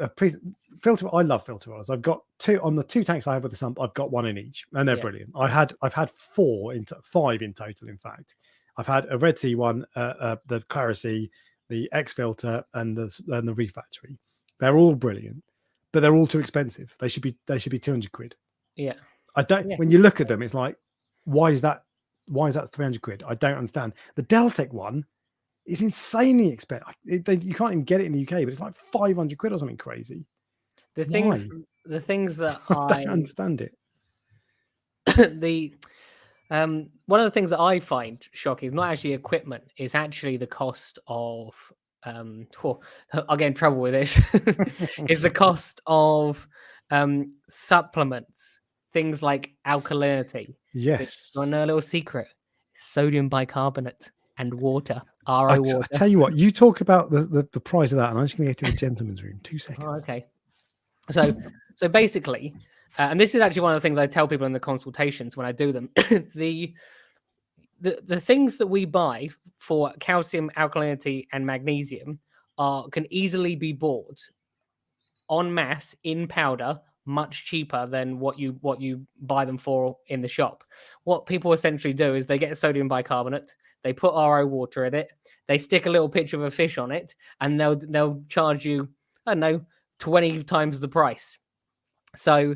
filter. I love filter rollers. I've got two on the two tanks I have with the sump. I've got one in each, and they're brilliant. I've had 5 in total. In fact, I've had a Red Sea one, the Clarity, the X filter, and the Reef Factory. They're all brilliant, but they're all too expensive. They should be 200 quid. Yeah, I don't. Yeah. When you look at them, it's like, why is that 300 quid? I don't understand. The Deltec one is insanely expensive. You can't even get it in the UK, but it's like 500 quid or something crazy. The things that I don't understand it. One of the things that I find shocking is not actually equipment, it's actually the cost of I'll get in trouble with this, is the cost of supplements, things like alkalinity. Yes. You want to know a little secret? Sodium bicarbonate and water, RO water. I tell you what, you talk about the price of that, and I'm just going to go to the gentleman's room. 2 seconds. Oh, okay. So basically, and this is actually one of the things I tell people in the consultations when I do them. the things that we buy for calcium, alkalinity, and magnesium can easily be bought en masse in powder, much cheaper than what you buy them for in the shop. What people essentially do is they get a sodium bicarbonate, they put RO water in it, they stick a little picture of a fish on it, and they'll charge you, I don't know, 20 times the price. So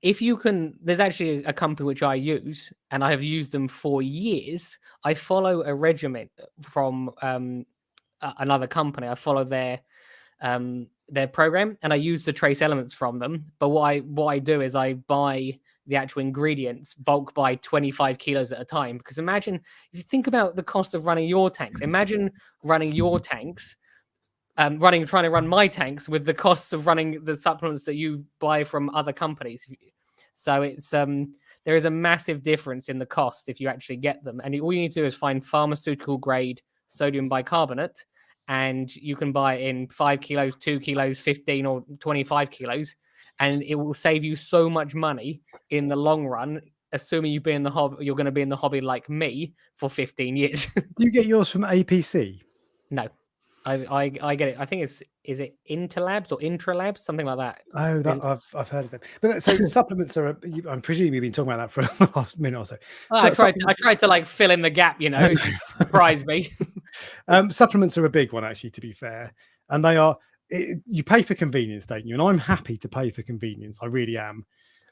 if you can, there's actually a company which I use, and I have used them for years. I follow a regimen from another company. I follow their program, and I use the trace elements from them. But what I do is I buy the actual ingredients, bulk buy 25 kilos at a time. Because imagine, if you think about the cost of running your tanks, imagine running your tanks, trying to run my tanks with the costs of running the supplements that you buy from other companies. So it's there is a massive difference in the cost if you actually get them. And all you need to do is find pharmaceutical grade sodium bicarbonate, and you can buy it in 5 kilos, 2 kilos, 15 or 25 kilos, and it will save you so much money in the long run, assuming you're going to be in the hobby like me for 15 years. You get yours from APC? No, I get it. I think is it Interlabs or Intralabs, something like that. Oh, I've heard of it. But so supplements are. I'm presuming you've been talking about that for the last minute or so. I tried to like fill in the gap, surprise me. Supplements are a big one, actually, to be fair, and they are. You pay for convenience, don't you? And I'm happy to pay for convenience. I really am.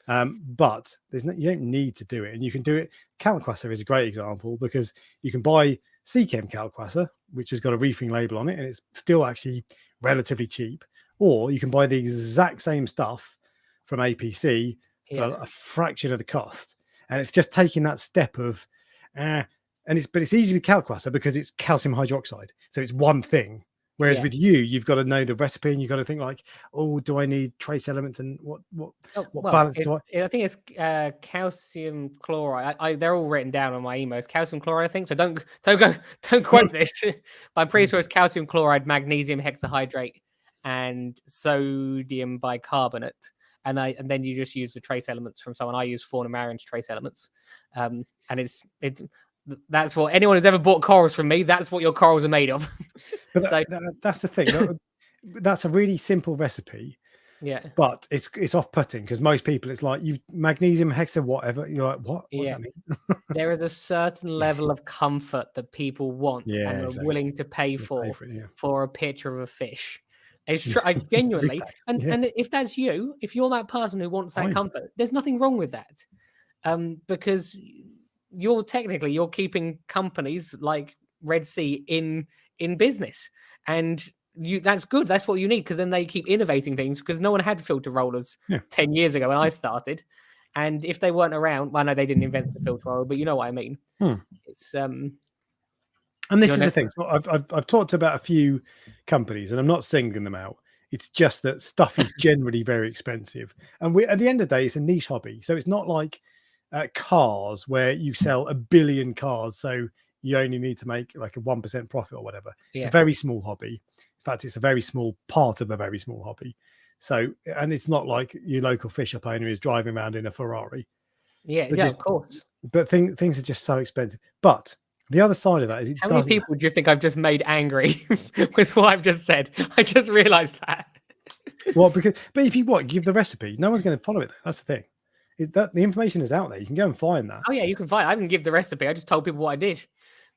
But you don't need to do it, and you can do it. Calquasser is a great example, because you can buy Seachem Calquasser, which has got a reefing label on it, and it's still actually relatively cheap. Or you can buy the exact same stuff from APC for a fraction of the cost, and it's just taking that step of, but it's easy with Calquasser because it's calcium hydroxide, so it's one thing. Whereas with you've got to know the recipe, and you've got to think like, oh, do I need trace elements, and what balance do I? I think it's calcium chloride. They're all written down on my emails. Calcium chloride, I think. So don't quote this. But I'm pretty sure it's calcium chloride, magnesium hexahydrate, and sodium bicarbonate. And then you just use the trace elements from someone. I use Fauna Marion's trace elements, and it's. That's what anyone who's ever bought corals from me, that's what your corals are made of. But that's the thing. That's a really simple recipe. Yeah. But it's off-putting, because most people, it's like magnesium hexa whatever. You're like, what? What's that mean? There is a certain level of comfort that people want and are willing to pay for a picture of a fish. It's true. I genuinely, and if that's you, if you're that person who wants that comfort, there's nothing wrong with that. Because you're keeping companies like Red Sea in business, and that's good. That's what you need, because then they keep innovating things, because no one had filter rollers 10 years ago when I started, and if they weren't around, well, no, they didn't invent the filter roller, but you know what I mean. It's and this is the thing. So I've talked about a few companies, and I'm not singling them out. It's just that stuff is generally very expensive, and at the end of the day, it's a niche hobby. So it's not like cars where you sell 1 billion cars, so you only need to make like a 1% profit or whatever. It's a very small hobby. In fact, it's a very small part of a very small hobby. So, and it's not like your local fish shop owner is driving around in a Ferrari. Of course. But things are just so expensive. But the other side of that is, how many people do you think I've just made angry with what I've just said? I just realized that. Well, but if you give the recipe, no one's going to follow it. That's the thing. Is that the information is out there? You can go and find that. Oh yeah, you can find it. I didn't give the recipe. I just told people what I did.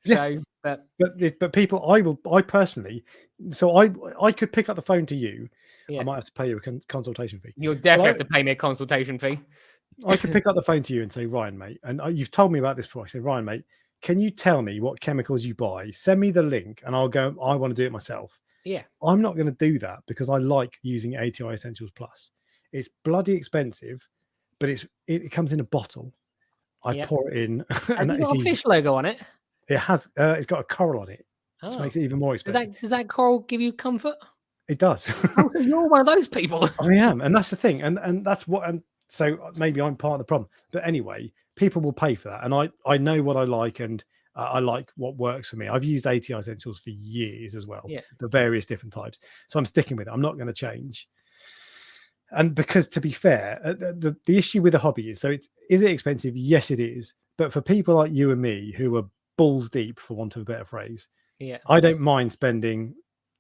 So, but people, I personally, so I could pick up the phone to you. I might have to pay you a consultation fee. You'll definitely have to pay me a consultation fee. I could pick up the phone to you and say, Ryan, mate, and you've told me about this before. I say, Ryan, mate, can you tell me what chemicals you buy? Send me the link, and I'll go. I want to do it myself. Yeah, I'm not going to do that because I like using ATI Essentials Plus. It's bloody expensive, but it comes in a bottle. I pour it in. And it's got a fish logo on it. It has. It's got a coral on it. which makes it even more expensive. Does that coral give you comfort? It does. Oh, you're one of those people. I am, and that's the thing, and that's what. And so maybe I'm part of the problem. But anyway, people will pay for that, and I know what I like, and I like what works for me. I've used ATI Essentials for years as well, the various different types. So I'm sticking with it. I'm not going to change. And because, to be fair, the issue with the hobby is, is it expensive? Yes, it is. But for people like you and me who are balls deep, for want of a better phrase, I don't mind spending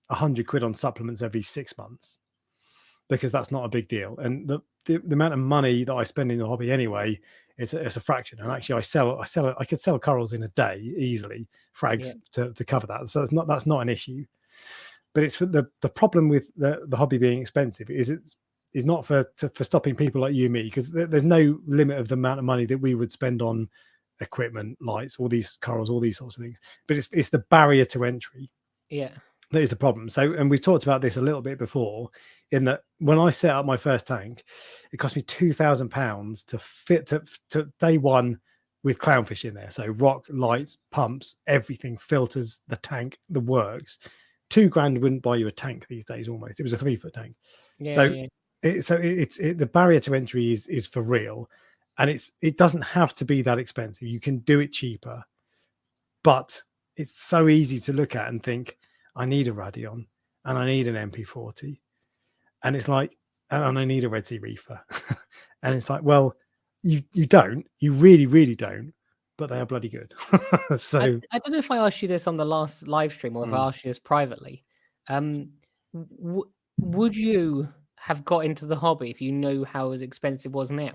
100 quid on supplements every 6 months, because that's not a big deal. And the amount of money that I spend in the hobby anyway, it's a fraction. And actually, I could sell corals in a day easily, frags to cover that. So that's not an issue. But it's for the problem with the hobby being expensive is not for stopping people like you and me, because there's no limit of the amount of money that we would spend on equipment, lights, all these corals, all these sorts of things. But it's the barrier to entry. Yeah. That is the problem. So, and we've talked about this a little bit before, in that when I set up my first tank, it cost me £2,000 to fit to day one with clownfish in there. So rock, lights, pumps, everything, filters, the tank, the works. £2,000 wouldn't buy you a tank these days. Almost, it was a 3-foot tank. The barrier to entry is for real, and it doesn't have to be that expensive. You can do it cheaper, but it's so easy to look at and think, I need a Radion and I need an MP40, and it's like, and I need a Red Sea Reefer. And it's like, well, you really, really don't, but they are bloody good. So I don't know if I asked you this on the last live stream or if I asked you this privately. Would you have got into the hobby if you knew how expensive it was now?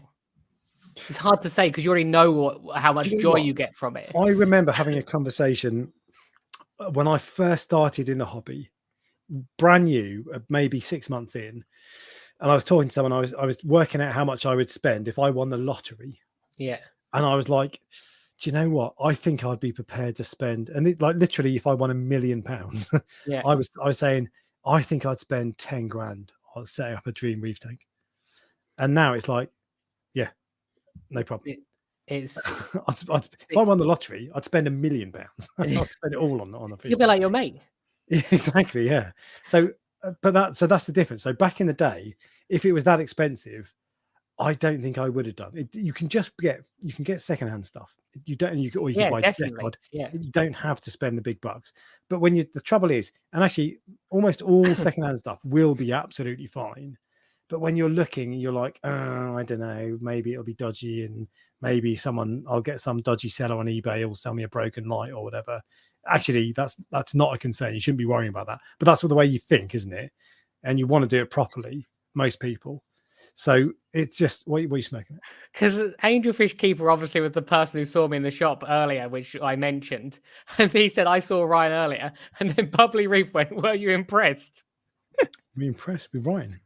It's hard to say, because you already know how much joy you get from it. I remember having a conversation when I first started in the hobby, brand new, maybe 6 months in, and I was talking to someone. I was working out how much I would spend if I won the lottery. Yeah. And I was like, do you know what? I think I'd be prepared to spend, and literally, if I won £1 million, I was saying, I think I'd spend 10 grand on setting up a dream reef tank. And now it's like, yeah, no problem. If I won the lottery, I'd spend £1 million. I'd spend it all on a fish. You'll be like your mate. Exactly, yeah. So, that's the difference. So back in the day, if it was that expensive, I don't think I would have done it. You can get secondhand stuff. You don't, you can buy decod. Yeah. You don't have to spend the big bucks. But the trouble is, and actually almost all secondhand stuff will be absolutely fine. But when you're looking, you're like, I don't know, maybe it'll be dodgy, and maybe I'll get some dodgy seller on eBay who'll sell me a broken light or whatever. Actually, that's not a concern. You shouldn't be worrying about that. But that's the way you think, isn't it? And you want to do it properly, most people. So it's just, what are you smoking? Because Angelfish Keeper obviously was the person who saw me in the shop earlier, which I mentioned. And he said, I saw Ryan earlier. And then Bubbly Reef went, were you impressed? Were you impressed with Ryan?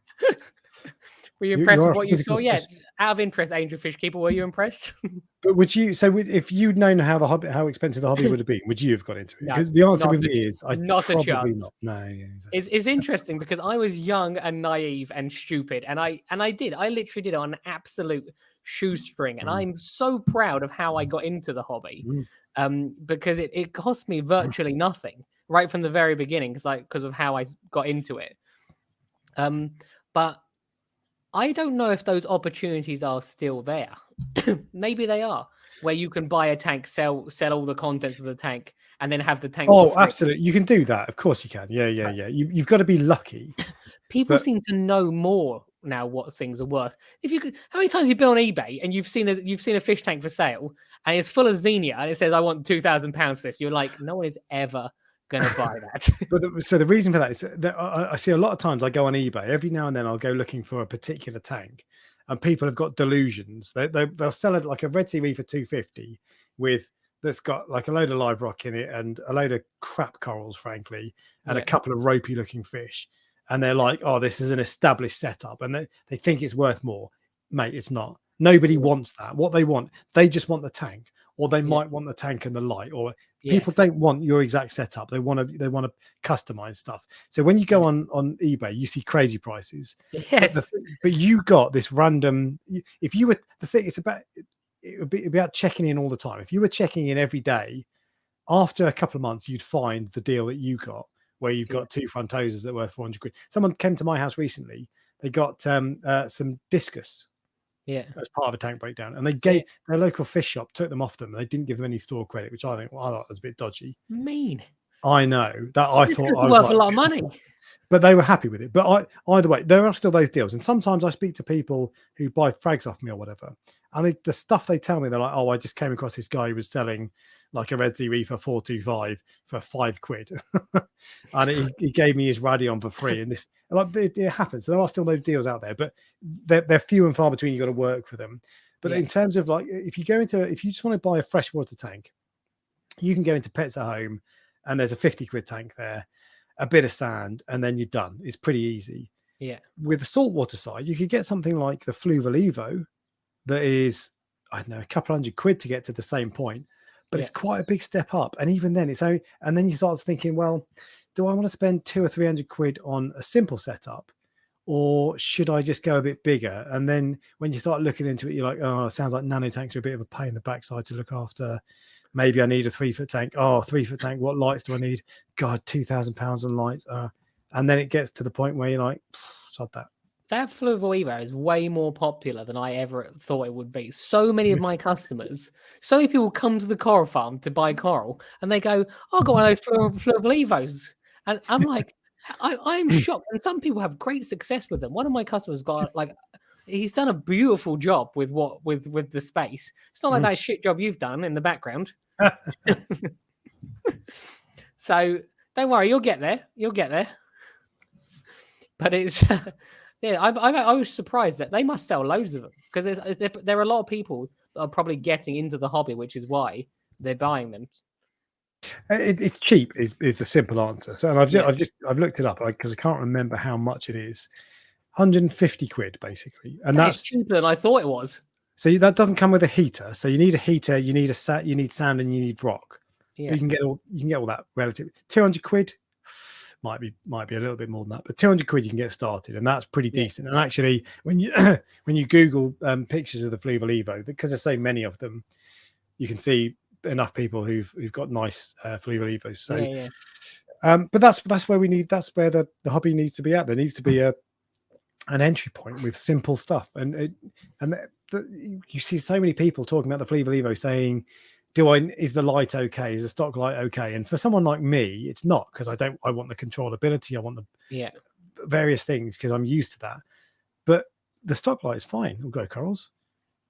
Were you impressed with what you saw? Yeah, out of interest, Angelfish Keeper, were you impressed? But if you'd known how expensive the hobby would have been, would you have got into it? Because the answer with me is, not a chance. Not. No, yeah, exactly. It's interesting because I was young and naive and stupid, and I literally did it on an absolute shoestring, and I'm so proud of how I got into the hobby, because it cost me virtually nothing right from the very beginning, because of how I got into it. But I don't know if those opportunities are still there. Maybe they are, where you can buy a tank, sell all the contents of the tank, and then have the tank. Oh, absolutely. You can do that. Of course you can. Yeah. You've got to be lucky. People seem to know more now what things are worth. How many times have you been on eBay and you've seen a fish tank for sale and it's full of xenia and it says, I want £2,000 for this. You're like, no one is ever going to buy that. So the reason for that is that I see a lot of times I go on eBay, every now and then I'll go looking for a particular tank, and people have got delusions. They'll sell it like a Red Sea Reefer 250 that's got like a load of live rock in it and a load of crap corals, frankly, and a couple of ropey looking fish. And they're like, oh, this is an established setup, and they think it's worth more. Mate, it's not. Nobody wants that. What they want, they just want the tank, or they might want the tank and the light, or people don't want your exact setup. They want to customize stuff. So when you go on eBay, you see crazy prices. Yes. But you got this random. If you were, the thing, it would be about checking in all the time. If you were checking in every day, after a couple of months, you'd find the deal that you got, where you've got 2 front hoses that were worth 400 quid. Someone came to my house recently. They got some discus as part of a tank breakdown, and they gave their local fish shop took them off them. They didn't give them any store credit, which I thought was a bit dodgy. Mean. I know that. I thought I was worth a lot of money. But they were happy with it. But either way, there are still those deals. And sometimes I speak to people who buy frags off me or whatever, and the stuff they tell me, they're like, "Oh, I just came across this guy who was selling like a Red Sea Reefer 425 for 5 quid, and he gave me his Radion for free." And this, like, it happens. So there are still those deals out there, but they're few and far between. You got to work for them. But in terms of like, if you just want to buy a freshwater tank, you can go into Pets at Home, and there's a 50 quid tank there, a bit of sand, and then you're done. It's pretty easy. Yeah. With the saltwater side, you could get something like the Fujifilm Evo that is, I don't know, a couple hundred quid to get to the same point, but it's quite a big step up. And even then, it's only, and then you start thinking, well, do I want to spend 200 or 300 quid on a simple setup, or should I just go a bit bigger? And then when you start looking into it, you're like, oh, it sounds like nano tanks are a bit of a pain in the backside to look after. Maybe I need a 3 foot tank. Oh, 3 foot tank. What lights do I need? God, £2,000 on lights. And then it gets to the point where you're like, sod that. That Fujifilm Evo is way more popular than I ever thought it would be. So many of my customers, so many people come to the coral farm to buy coral, and they go, "I'll go on those Fujifilm Evos," and I'm like, I'm shocked. And some people have great success with them. One of my customers got like, he's done a beautiful job with the space. It's not like that shit job you've done in the background. So don't worry, you'll get there. You'll get there. But it's I was surprised that they must sell loads of them, because there are a lot of people that are probably getting into the hobby, which is why they're buying them. It's cheap is the simple answer. So I've looked it up because I can't remember how much it is. 150 quid basically, and that's cheaper than I thought it was. So that doesn't come with a heater. So you need a heater, you need sand, and you need rock. Yeah. You can get all that relatively. 200 quid might be a little bit more than that, but 200 quid you can get started, and that's pretty decent. And actually, when you Google pictures of the Fujifilm Evo, because there's so many of them, you can see enough people who've got nice Fujifilm Evos. So, but that's where the hobby needs to be at. There needs to be an entry point with simple stuff, and you see so many people talking about the Fujifilm Evo saying, is the light okay? Is the stock light okay? And for someone like me, it's not, because I want the controllability, I want the various things, because I'm used to that. But the stock light is fine. We'll go corals,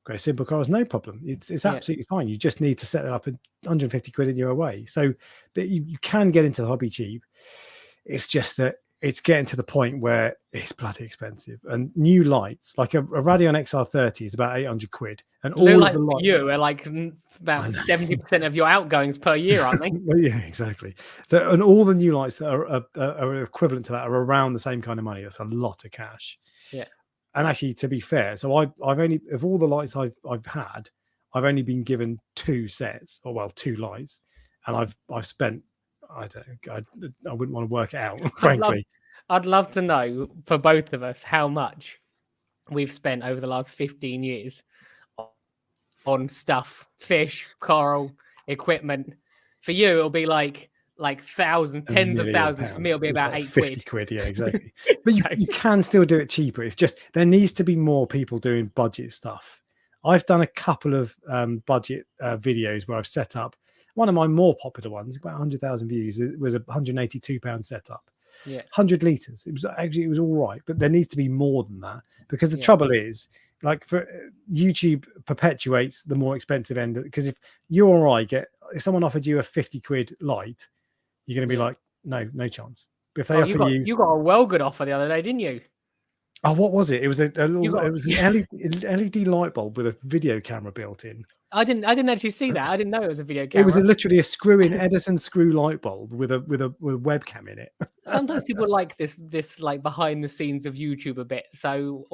go simple corals, no problem. It's absolutely fine. You just need to set it up at 150 quid and you're away. So that you can get into the hobby cheap. It's just that it's getting to the point where it's bloody expensive. And new lights, like a Radion XR30 is about 800 quid. And all of the lights you are like about 70% of your outgoings per year, aren't they? Well, yeah, exactly. So, and all the new lights that are equivalent to that are around the same kind of money. That's a lot of cash. Yeah. And actually, to be fair, so I've only, of all the lights I've had, I've only been given 2 sets, or 2 lights, and I've spent, I wouldn't want to work it out, frankly. I'd love to know, for both of us, how much we've spent over the last 15 years on stuff, fish, coral, equipment. For you, it'll be like thousands, tens of thousands. For me, it'll be about like 50 quid. Yeah, exactly. But you can still do it cheaper. It's just there needs to be more people doing budget stuff. I've done a couple of budget videos where I've set up. One of my more popular ones, about 100,000 views. It was a £182 setup. Yeah, 100 liters. It was all right, but there needs to be more than that, because the trouble is, like, for YouTube perpetuates the more expensive end. Because if you or I if someone offered you a 50 quid light, you're going to be like, no chance. But if they offer you got a well good offer the other day, didn't you? Oh, what was it? It was it was an LED light bulb with a video camera built in. I didn't actually see that. I didn't know it was a video camera. It was literally a screw-in Edison screw light bulb with a webcam in it. Sometimes people like this like behind the scenes of YouTube a bit. So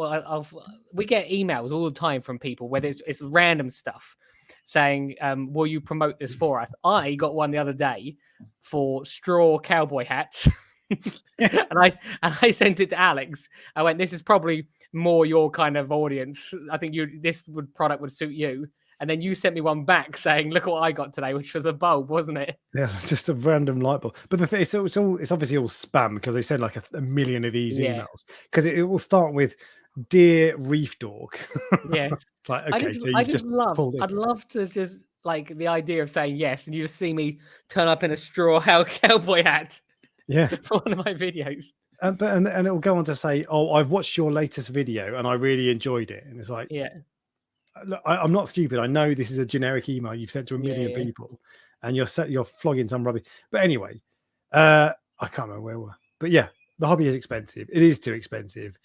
we get emails all the time from people, whether it's random stuff, saying, "Will you promote this for us?" I got one the other day for straw cowboy hats. and I sent it to Alex. I went, "This is probably more your kind of audience. I think this product would suit you." And then you sent me one back saying, "Look what I got today," which was a bulb, wasn't it? Yeah, just a random light bulb. But the thing, it's obviously all spam because they send like a million of these emails. Because it will start with "Dear Reef Dork." Yes. Like, okay, so you I'd just pulled it. I'd love to just like the idea of saying yes, and you just see me turn up in a straw cowboy hat. Yeah, for one of my videos. And it'll go on to say, "Oh, I've watched your latest video and I really enjoyed it." And it's like, yeah, look, I'm not stupid. I know this is a generic email you've sent to a million people, and you're flogging some rubbish. But anyway, I can't remember where we were. But yeah, the hobby is expensive. It is too expensive.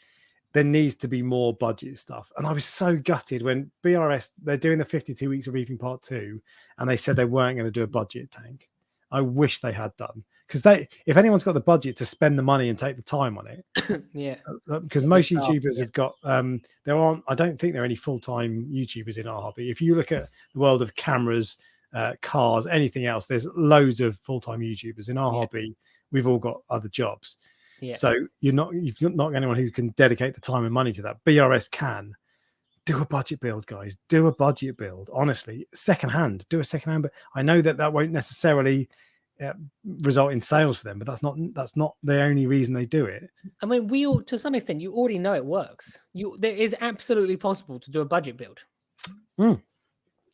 There needs to be more budget stuff. And I was so gutted when BRS, they're doing the 52 weeks of reefing part 2, and they said they weren't going to do a budget tank. I wish they had done. Because if anyone's got the budget to spend the money and take the time on it, yeah, because most YouTubers have got I don't think there are any full-time YouTubers in our hobby. If you look at the world of cameras, cars, anything else, there's loads of full-time YouTubers. In our hobby, we've all got other jobs. Yeah. So you're not anyone who can dedicate the time and money to that. BRS can. Do a budget build, guys. Do a budget build. Honestly, secondhand. Do a secondhand. But I know that won't necessarily result in sales for them, but that's not the only reason they do it. I mean, we all, to some extent, you already know it works. There is absolutely possible to do a budget build.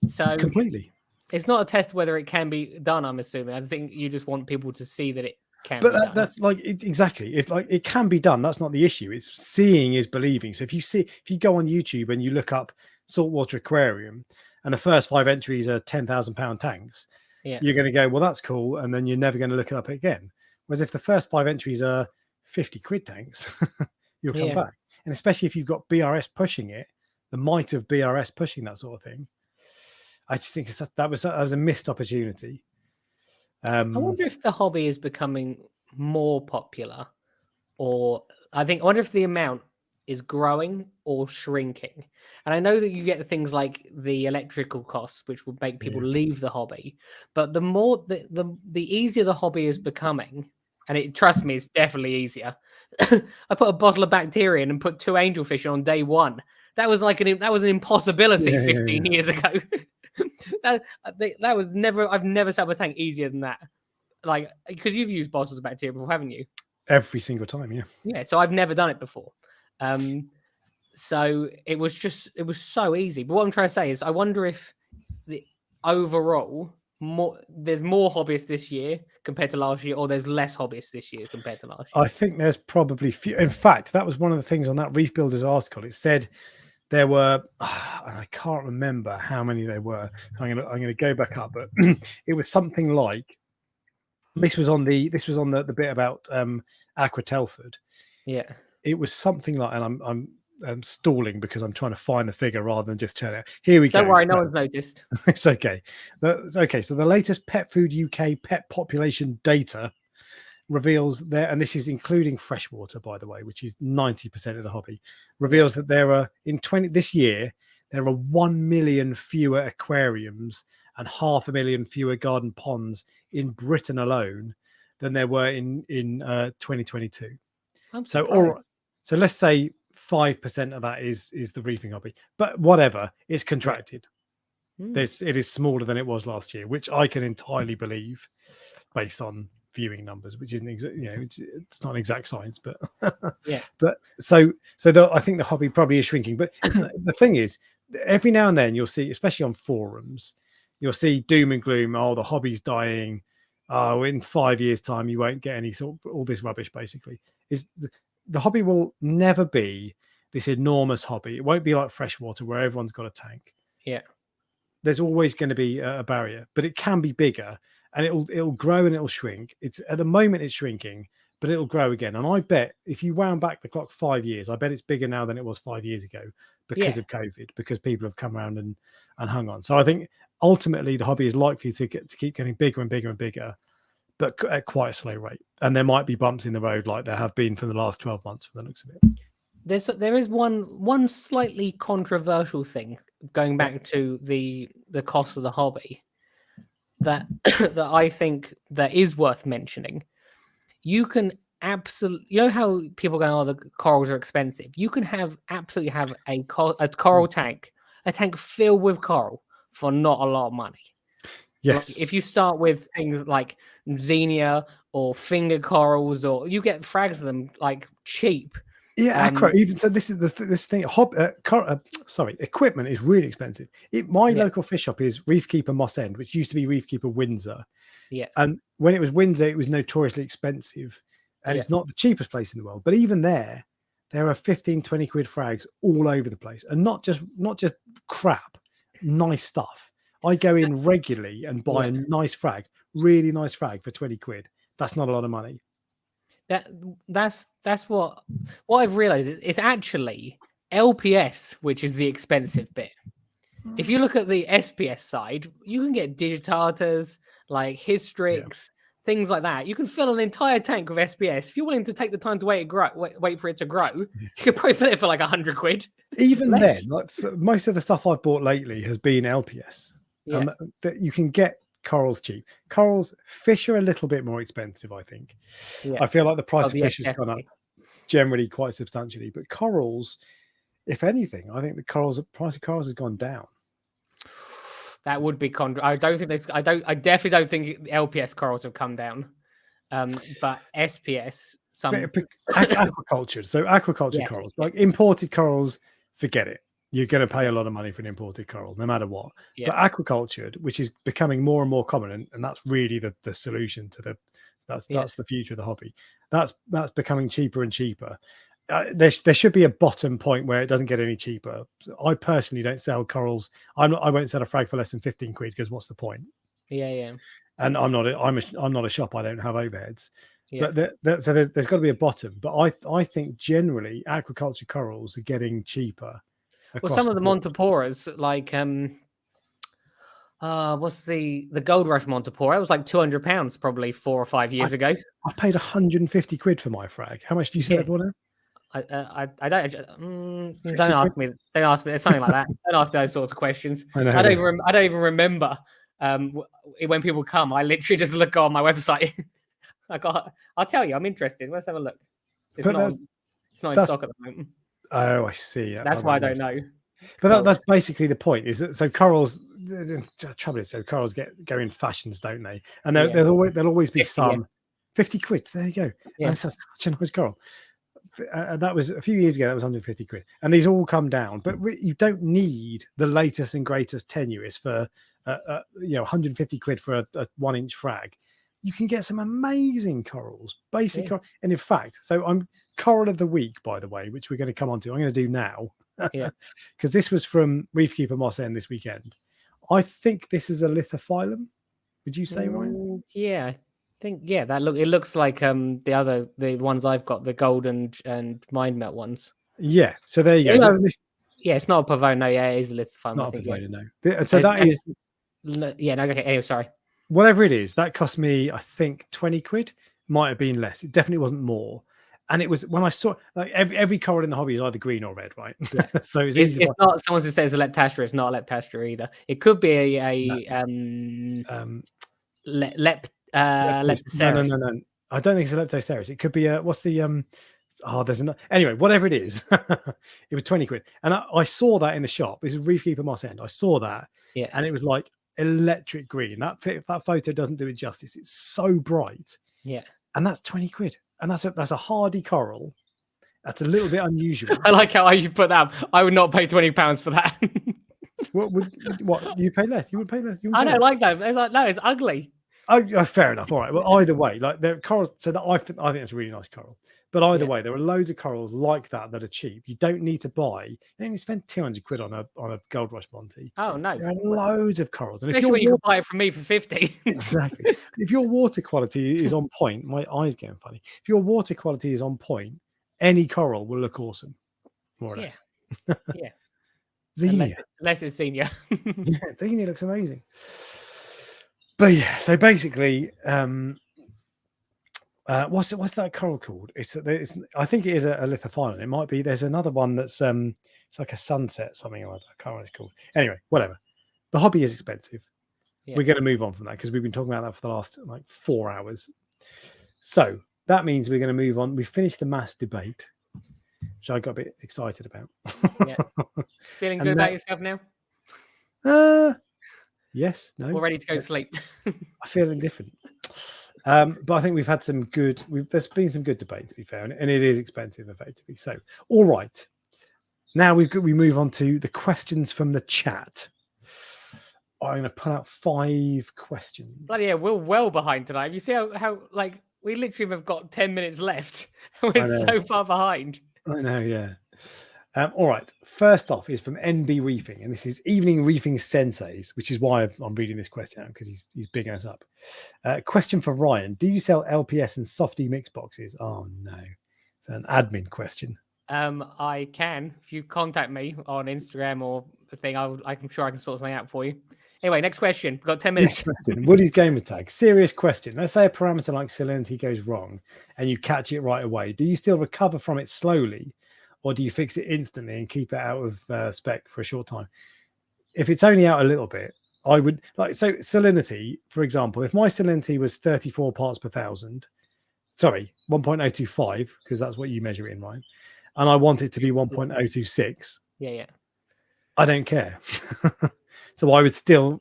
So completely, it's not a test whether it can be done. I'm assuming. I think you just want people to see that it can. But that's like exactly. If like it can be done, that's not the issue. It's seeing is believing. So if you go on YouTube and you look up Saltwater Aquarium, and the first 5 entries are £10,000 tanks. Yeah. You're going to go, well, that's cool, and then you're never going to look it up again. Whereas if the first 5 entries are 50 quid tanks, you'll come back. And especially if you've got BRS pushing it, the might of BRS pushing that sort of thing, I just think that was a missed opportunity. I wonder if the hobby is becoming more popular, or I wonder if the amount is growing or shrinking. And I know that you get things like the electrical costs, which would make people leave the hobby. But the more the easier the hobby is becoming, and trust me, it's definitely easier. I put a bottle of bacteria in and put 2 angelfish on day 1. That was an impossibility 15 years ago. that was never. I've never set up a tank easier than that. Like, because you've used bottles of bacteria before, haven't you? Every single time, yeah. Yeah, so I've never done it before. So it was so easy. But what I'm trying to say is, I wonder if the overall there's more hobbyists this year compared to last year, or there's less hobbyists this year compared to last year. I think there's probably few. In fact, that was one of the things on that Reef Builders article. It said there were, and I can't remember how many there were. I'm gonna go back up, but it was something like this was on the bit about Aqua Telford. Yeah. It was something like, and I'm stalling because I'm trying to find the figure rather than just turn it. Here we go. Don't worry, no one's noticed. It's okay. Okay, so the latest Pet Food UK pet population data reveals there, and this is including freshwater, by the way, which is 90% of the hobby, reveals that there are this year there are 1 million fewer aquariums and 500,000 fewer garden ponds in Britain alone than there were in 2022. So let's say 5% of that is the reefing hobby, but whatever, it's contracted. It is smaller than it was last year, which I can entirely believe based on viewing numbers, which isn't it's not an exact science, but yeah. But I think the hobby probably is shrinking. But the thing is, every now and then you'll see, especially on forums, you'll see doom and gloom. Oh, the hobby's dying. Oh, in 5 years' time, you won't get any all this rubbish. Basically, the hobby will never be this enormous hobby. It won't be like freshwater where everyone's got a tank. Yeah. There's always going to be a barrier, but it can be bigger, and it'll grow and it'll shrink. It's at the moment it's shrinking, but it'll grow again. And I bet if you wound back the clock 5 years, I bet it's bigger now than it was 5 years ago because of COVID, because people have come around and hung on. So I think ultimately the hobby is likely to keep getting bigger and bigger and bigger, but at quite a slow rate. And there might be bumps in the road like there have been for the last 12 months from the looks of it. There is one slightly controversial thing going back to the cost of the hobby that that I think that is worth mentioning. You can absolutely, you know how people go, oh, the corals are expensive. You can absolutely have a coral tank, a tank filled with coral for not a lot of money. Yes. Like if you start with things like Xenia or finger corals, or you get frags of them like cheap. Yeah, even so, this is this thing. Equipment is really expensive. My local fish shop is Reefkeeper Moss End, which used to be Reefkeeper Windsor. Yeah, and when it was Windsor, it was notoriously expensive, and it's not the cheapest place in the world. But even there are 15, 20 quid frags all over the place, and not just crap, nice stuff. I go in regularly and buy a nice frag, really nice frag for 20 quid. That's not a lot of money. That's what I've realized. It's actually LPS, which is the expensive bit. If you look at the SPS side, you can get digitatas, like Hystrix, things like that. You can fill an entire tank with SPS. If you're willing to take the time to wait for it to grow, you could probably fill it for like 100 quid. Even then, like, most of the stuff I've bought lately has been LPS. That you can get corals cheap. Fish are a little bit more expensive, I think. I feel like the price of fish has gone up generally quite substantially, but corals, if anything, I think the price of corals has gone down. That would be I definitely don't think LPS corals have come down. But SPS, aquaculture. So aquaculture corals, like imported corals, forget it. You're going to pay a lot of money for an imported coral, no matter what. But aquacultured, which is becoming more and more common, and that's really the solution to that's the future of the hobby. That's becoming cheaper and cheaper. There should be a bottom point where it doesn't get any cheaper. So I personally don't sell corals. I won't sell a frag for less than 15 quid because what's the point? Yeah. And I'm not a shop. I don't have overheads. Yeah. But so there's got to be a bottom. But I think generally aquaculture corals are getting cheaper. Well, some of the Monteporas, like what's the Gold Rush Montepora? It was like £200 probably 4 or 5 years ago. I paid 150 quid for my frag. How much do you sell it for now? I don't ask me. Don't ask me. It's something like that. Don't ask me those sorts of questions. I don't even remember. When people come, I literally just look on my website. I'll tell you. I'm interested. Let's have a look. It's not in stock at the moment. Oh, I see. That's why I don't know. But that's basically the point. Is that so? Corals. The trouble is, corals go in fashions, don't they? And there'll always be 50, some 50 quid. There you go. Yeah. That's such a nice coral. That was a few years ago. That was 150 quid, and these all come down. But you don't need the latest and greatest tenuis for 150 quid for a 1-inch frag. You can get some amazing corals, basic coral. And in fact, so I'm coral of the week, by the way, which we're going to come on to. I'm going to do now, because this was from Reefkeeper Moss End this weekend. I think this is a lithophyllum. Would you say, Ryan? Yeah, I think it looks like the ones I've got, the gold and mind melt ones. Yeah, so there you go. It's not a pavone. No, it is a lithophyllum. Not a pavone, no. So that is. Yeah, no, okay. Anyway, sorry. Whatever it is, that cost me, I think, 20 quid. Might have been less. It definitely wasn't more. And it was when I saw like every coral in the hobby is either green or red, right? Yeah. So it's not someone who says a leptastria. It's not a leptastria either. It could be Leptoceras. No. I don't think it's a Leptoceras. It could be what's the there's another. Anyway, whatever it is, it was 20 quid. And I saw that in the shop. This is Reefkeeper Moss End. I saw that, and it was like electric green. That photo doesn't do it justice. It's so bright. Yeah, and that's 20 quid. And that's a hardy coral. That's a little bit unusual. I like how you put that. I would not pay £20 for that. What you pay less? You would pay less. I don't like that. It's like, no, it's ugly. Oh, fair enough. All right. Well, either way, like the corals. So that I think it's a really nice coral. But either way, there are loads of corals like that are cheap. You don't need to buy. You don't need to spend 200 quid on a Gold Rush Monty. Oh no, there are loads of corals. And especially when you can buy it from me for 50. Exactly. If your water quality is on point, my eyes getting funny. If your water quality is on point, any coral will look awesome. More or less. Yeah. Xenia. Unless it's Xenia. Yeah, Xenia looks amazing. But yeah, so basically, what's that coral called? I think it is a lithophyllum. It might be. There's another one that's it's like a sunset something or other. I can't remember what it's called. Anyway, whatever. The hobby is expensive. Yeah. We're going to move on from that because we've been talking about that for the last 4 hours. So that means we're going to move on. We finished the mass debate, which I got a bit excited about. Yeah. Feeling good about yourself now? Yes, no. We're ready to go to sleep. I feel indifferent. But I think we've had some good. There's been some good debate, to be fair, and it is expensive, effectively. So, all right. Now we move on to the questions from the chat. I'm going to put out 5 questions. Bloody yeah, we're well behind tonight. You see how like we literally have got 10 minutes left. We're so far behind. I know, yeah. All right. First off is from NB Reefing, and this is Evening Reefing Senseis, which is why I'm reading this question out, because he's bigging us up. Question for Ryan: do you sell LPS and softy mix boxes? Oh no, it's an admin question. I can if you contact me on Instagram or a thing. I'm sure I can sort something out for you. Anyway, next question. We've got 10 minutes. Woody's gamer tag. Serious question. Let's say a parameter like salinity goes wrong and you catch it right away. Do you still recover from it slowly, or do you fix it instantly and keep it out of spec for a short time? If it's only out a little bit, I would so salinity, for example, if my salinity was 34 parts per thousand, sorry, 1.025, because that's what you measure it in, right? And I want it to be 1.026. Yeah. I don't care. So I would still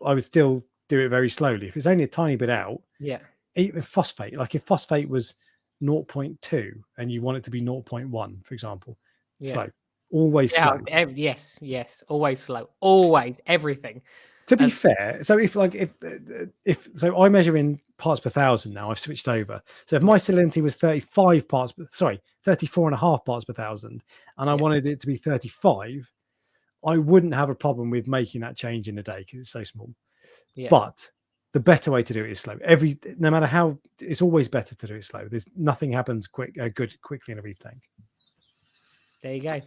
do it very slowly. If it's only a tiny bit out, yeah. Even phosphate, like if phosphate was 0.2 and you want it to be 0.1, for example, slow. Always slow. Yes. Always slow. Always everything. To be fair, so if so I measure in parts per thousand now, I've switched over. So if my salinity was 34 and a half parts per thousand, and I wanted it to be 35, I wouldn't have a problem with making that change in a day because it's so small. Yeah. But the better way to do it is slow. No matter how, it's always better to do it slow. There's nothing happens quickly in a reef tank. There you go.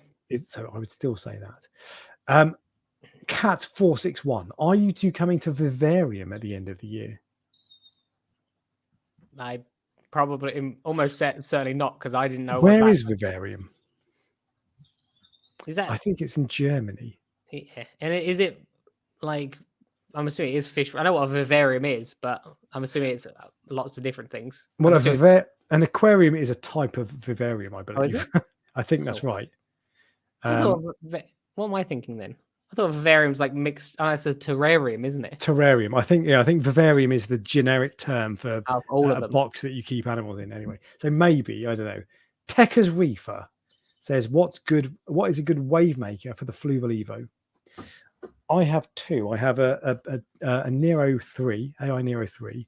So I would still say that. Cat 461, are you two coming to Vivarium at the end of the year? I probably am almost certainly not, because I didn't know. Where is Vivarium? Is that? I think it's in Germany. Yeah, and is it like? I'm assuming it is fish. I know what a vivarium is, but I'm assuming it's lots of different things. Well, an aquarium is a type of vivarium, I believe. Oh, I think that's right. What am I thinking then? I thought vivarium's like mixed. Oh, it's a terrarium, isn't it? Terrarium. I think vivarium is the generic term for all of them. Box that you keep animals in. Anyway, so maybe I don't know. Tekker's Reefer says, "What is a good wave maker for the Fluval Evo?" I have 2. I have a Nero 3, AI Nero 3,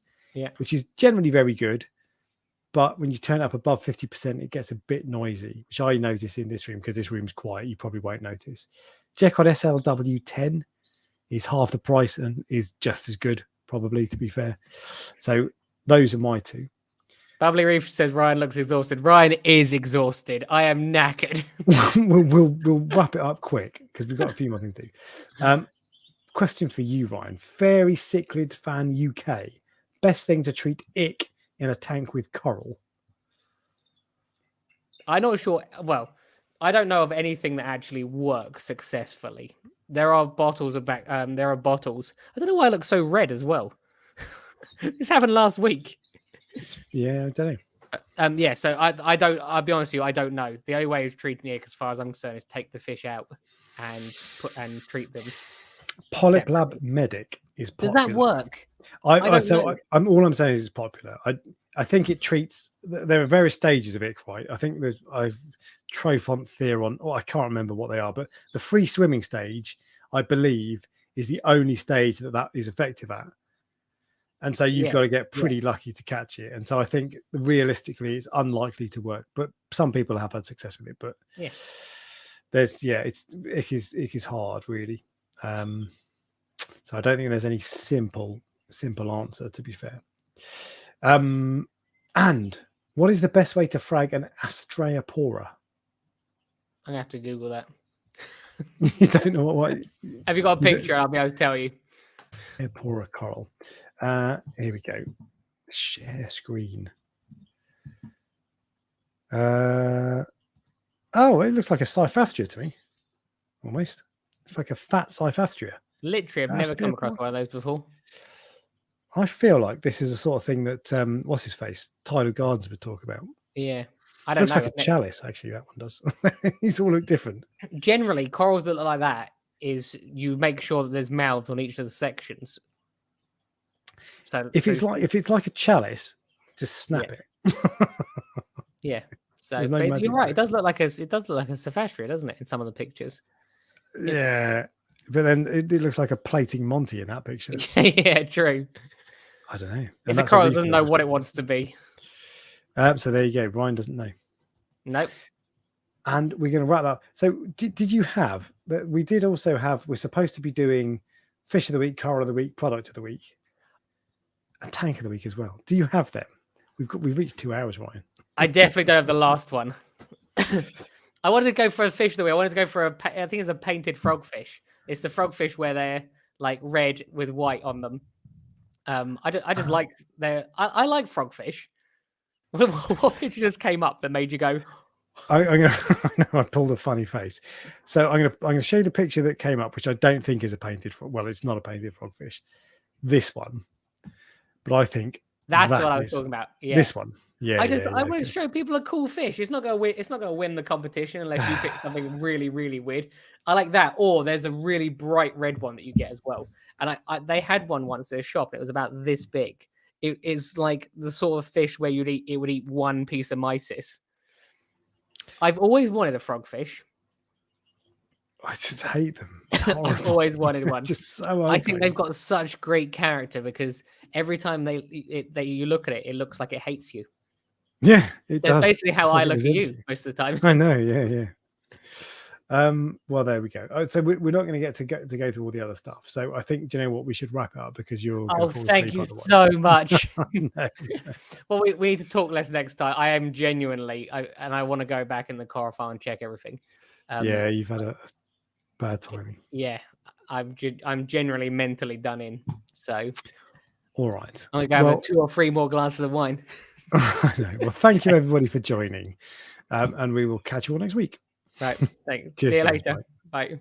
which is generally very good, but when you turn it up above 50%, it gets a bit noisy, which I notice in this room because this room's quiet. You probably won't notice. Jekod SLW10 is half the price and is just as good, probably, to be fair. So those are my 2. Bubbly Reef says Ryan looks exhausted. Ryan is exhausted. I am knackered. we'll wrap it up quick because we've got a few more things to do. Question for you, Ryan. Fairy Cichlid Fan UK. Best thing to treat ick in a tank with coral? I'm not sure. Well, I don't know of anything that actually works successfully. There are bottles of there are bottles. I don't know why I look so red as well. This happened last week. Yeah, I don't know. So I don't. I'll be honest with you, I don't know. The only way of treating it, as far as I'm concerned, is take the fish out and treat them. Polyp Lab Medic is popular. Does that work? All I'm saying is it's popular. I think it treats. There are various stages of it, right? I think there's Trophont Theron. Oh, I can't remember what they are, but the free swimming stage, I believe, is the only stage that is effective at. And so you've got to get pretty lucky to catch it. And so I think realistically it's unlikely to work, but some people have had success with it. But ick is hard, really. So I don't think there's any simple answer, to be fair. And what is the best way to frag an Astreapora? I'm gonna have to Google that. You don't know what? Have you got a picture? I'll be able to tell you. Astreapora coral. Here we go. Share screen. Oh, it looks like a Cyphastria to me. Almost. It's like a fat Cyphastria. Literally, I've never come across one of those before. I feel like this is the sort of thing that what's his face? Tyler Gardens would talk about. Yeah. I don't know. Looks like a chalice, actually, that one does. These all look different. Generally, corals that look like that is you make sure that there's mouths on each of the sections. So if it's like a chalice, just snap it. Yeah. So There's no but you're right. It does look like a cephastria, doesn't it? In some of the pictures. Yeah, but then it looks like a plating Monty in that picture. Yeah, true. I don't know. It's a coral that doesn't know what it wants to be. So there you go. Ryan doesn't know. Nope. And we're going to wrap that up. So did you have that? We did also have. We're supposed to be doing fish of the week, coral of the week, product of the week, and tank of the week as well. Do you have them? We've reached 2 hours, Ryan. I definitely don't have the last one. I wanted to go for a fish of the week. I wanted to go for I think it's a painted frogfish. It's the frogfish where they're like red with white on them. I just like I like frogfish. What fish just came up that made you go? I pulled a funny face. So I'm gonna show you the picture that came up, which I don't think is a painted frog. Well, it's not a painted frogfish. This one, but I think that's what I was talking about. Yeah, this one. Yeah, I want to show people a cool fish. It's not gonna win the competition unless you pick something really, really weird. I like that. Or there's a really bright red one that you get as well. And they had one once at a shop. It was about this big. It is like the sort of fish where it would eat one piece of mysis. I've always wanted a frogfish. I just hate them. I've always wanted one. Just so ugly. I think they've got such great character because every time you look at it, it looks like it hates you. Yeah, it That's does. basically how I look at you most of the time. I know, yeah. Well, there we go. So we're not going to get to go through all the other stuff. So I think, do you know what, we should wrap it up because you're. Oh, thank you so much. No. Well, we need to talk less next time. I am genuinely, and I want to go back in the car file and check everything. Yeah, you've had a bad timing. Yeah, I'm generally mentally done in. So, all right, I'm gonna go have 2 or 3 more glasses of wine. I know. Well, thank you everybody for joining, and we will catch you all next week. Right. Thanks. Cheers, See you guys. later. Bye.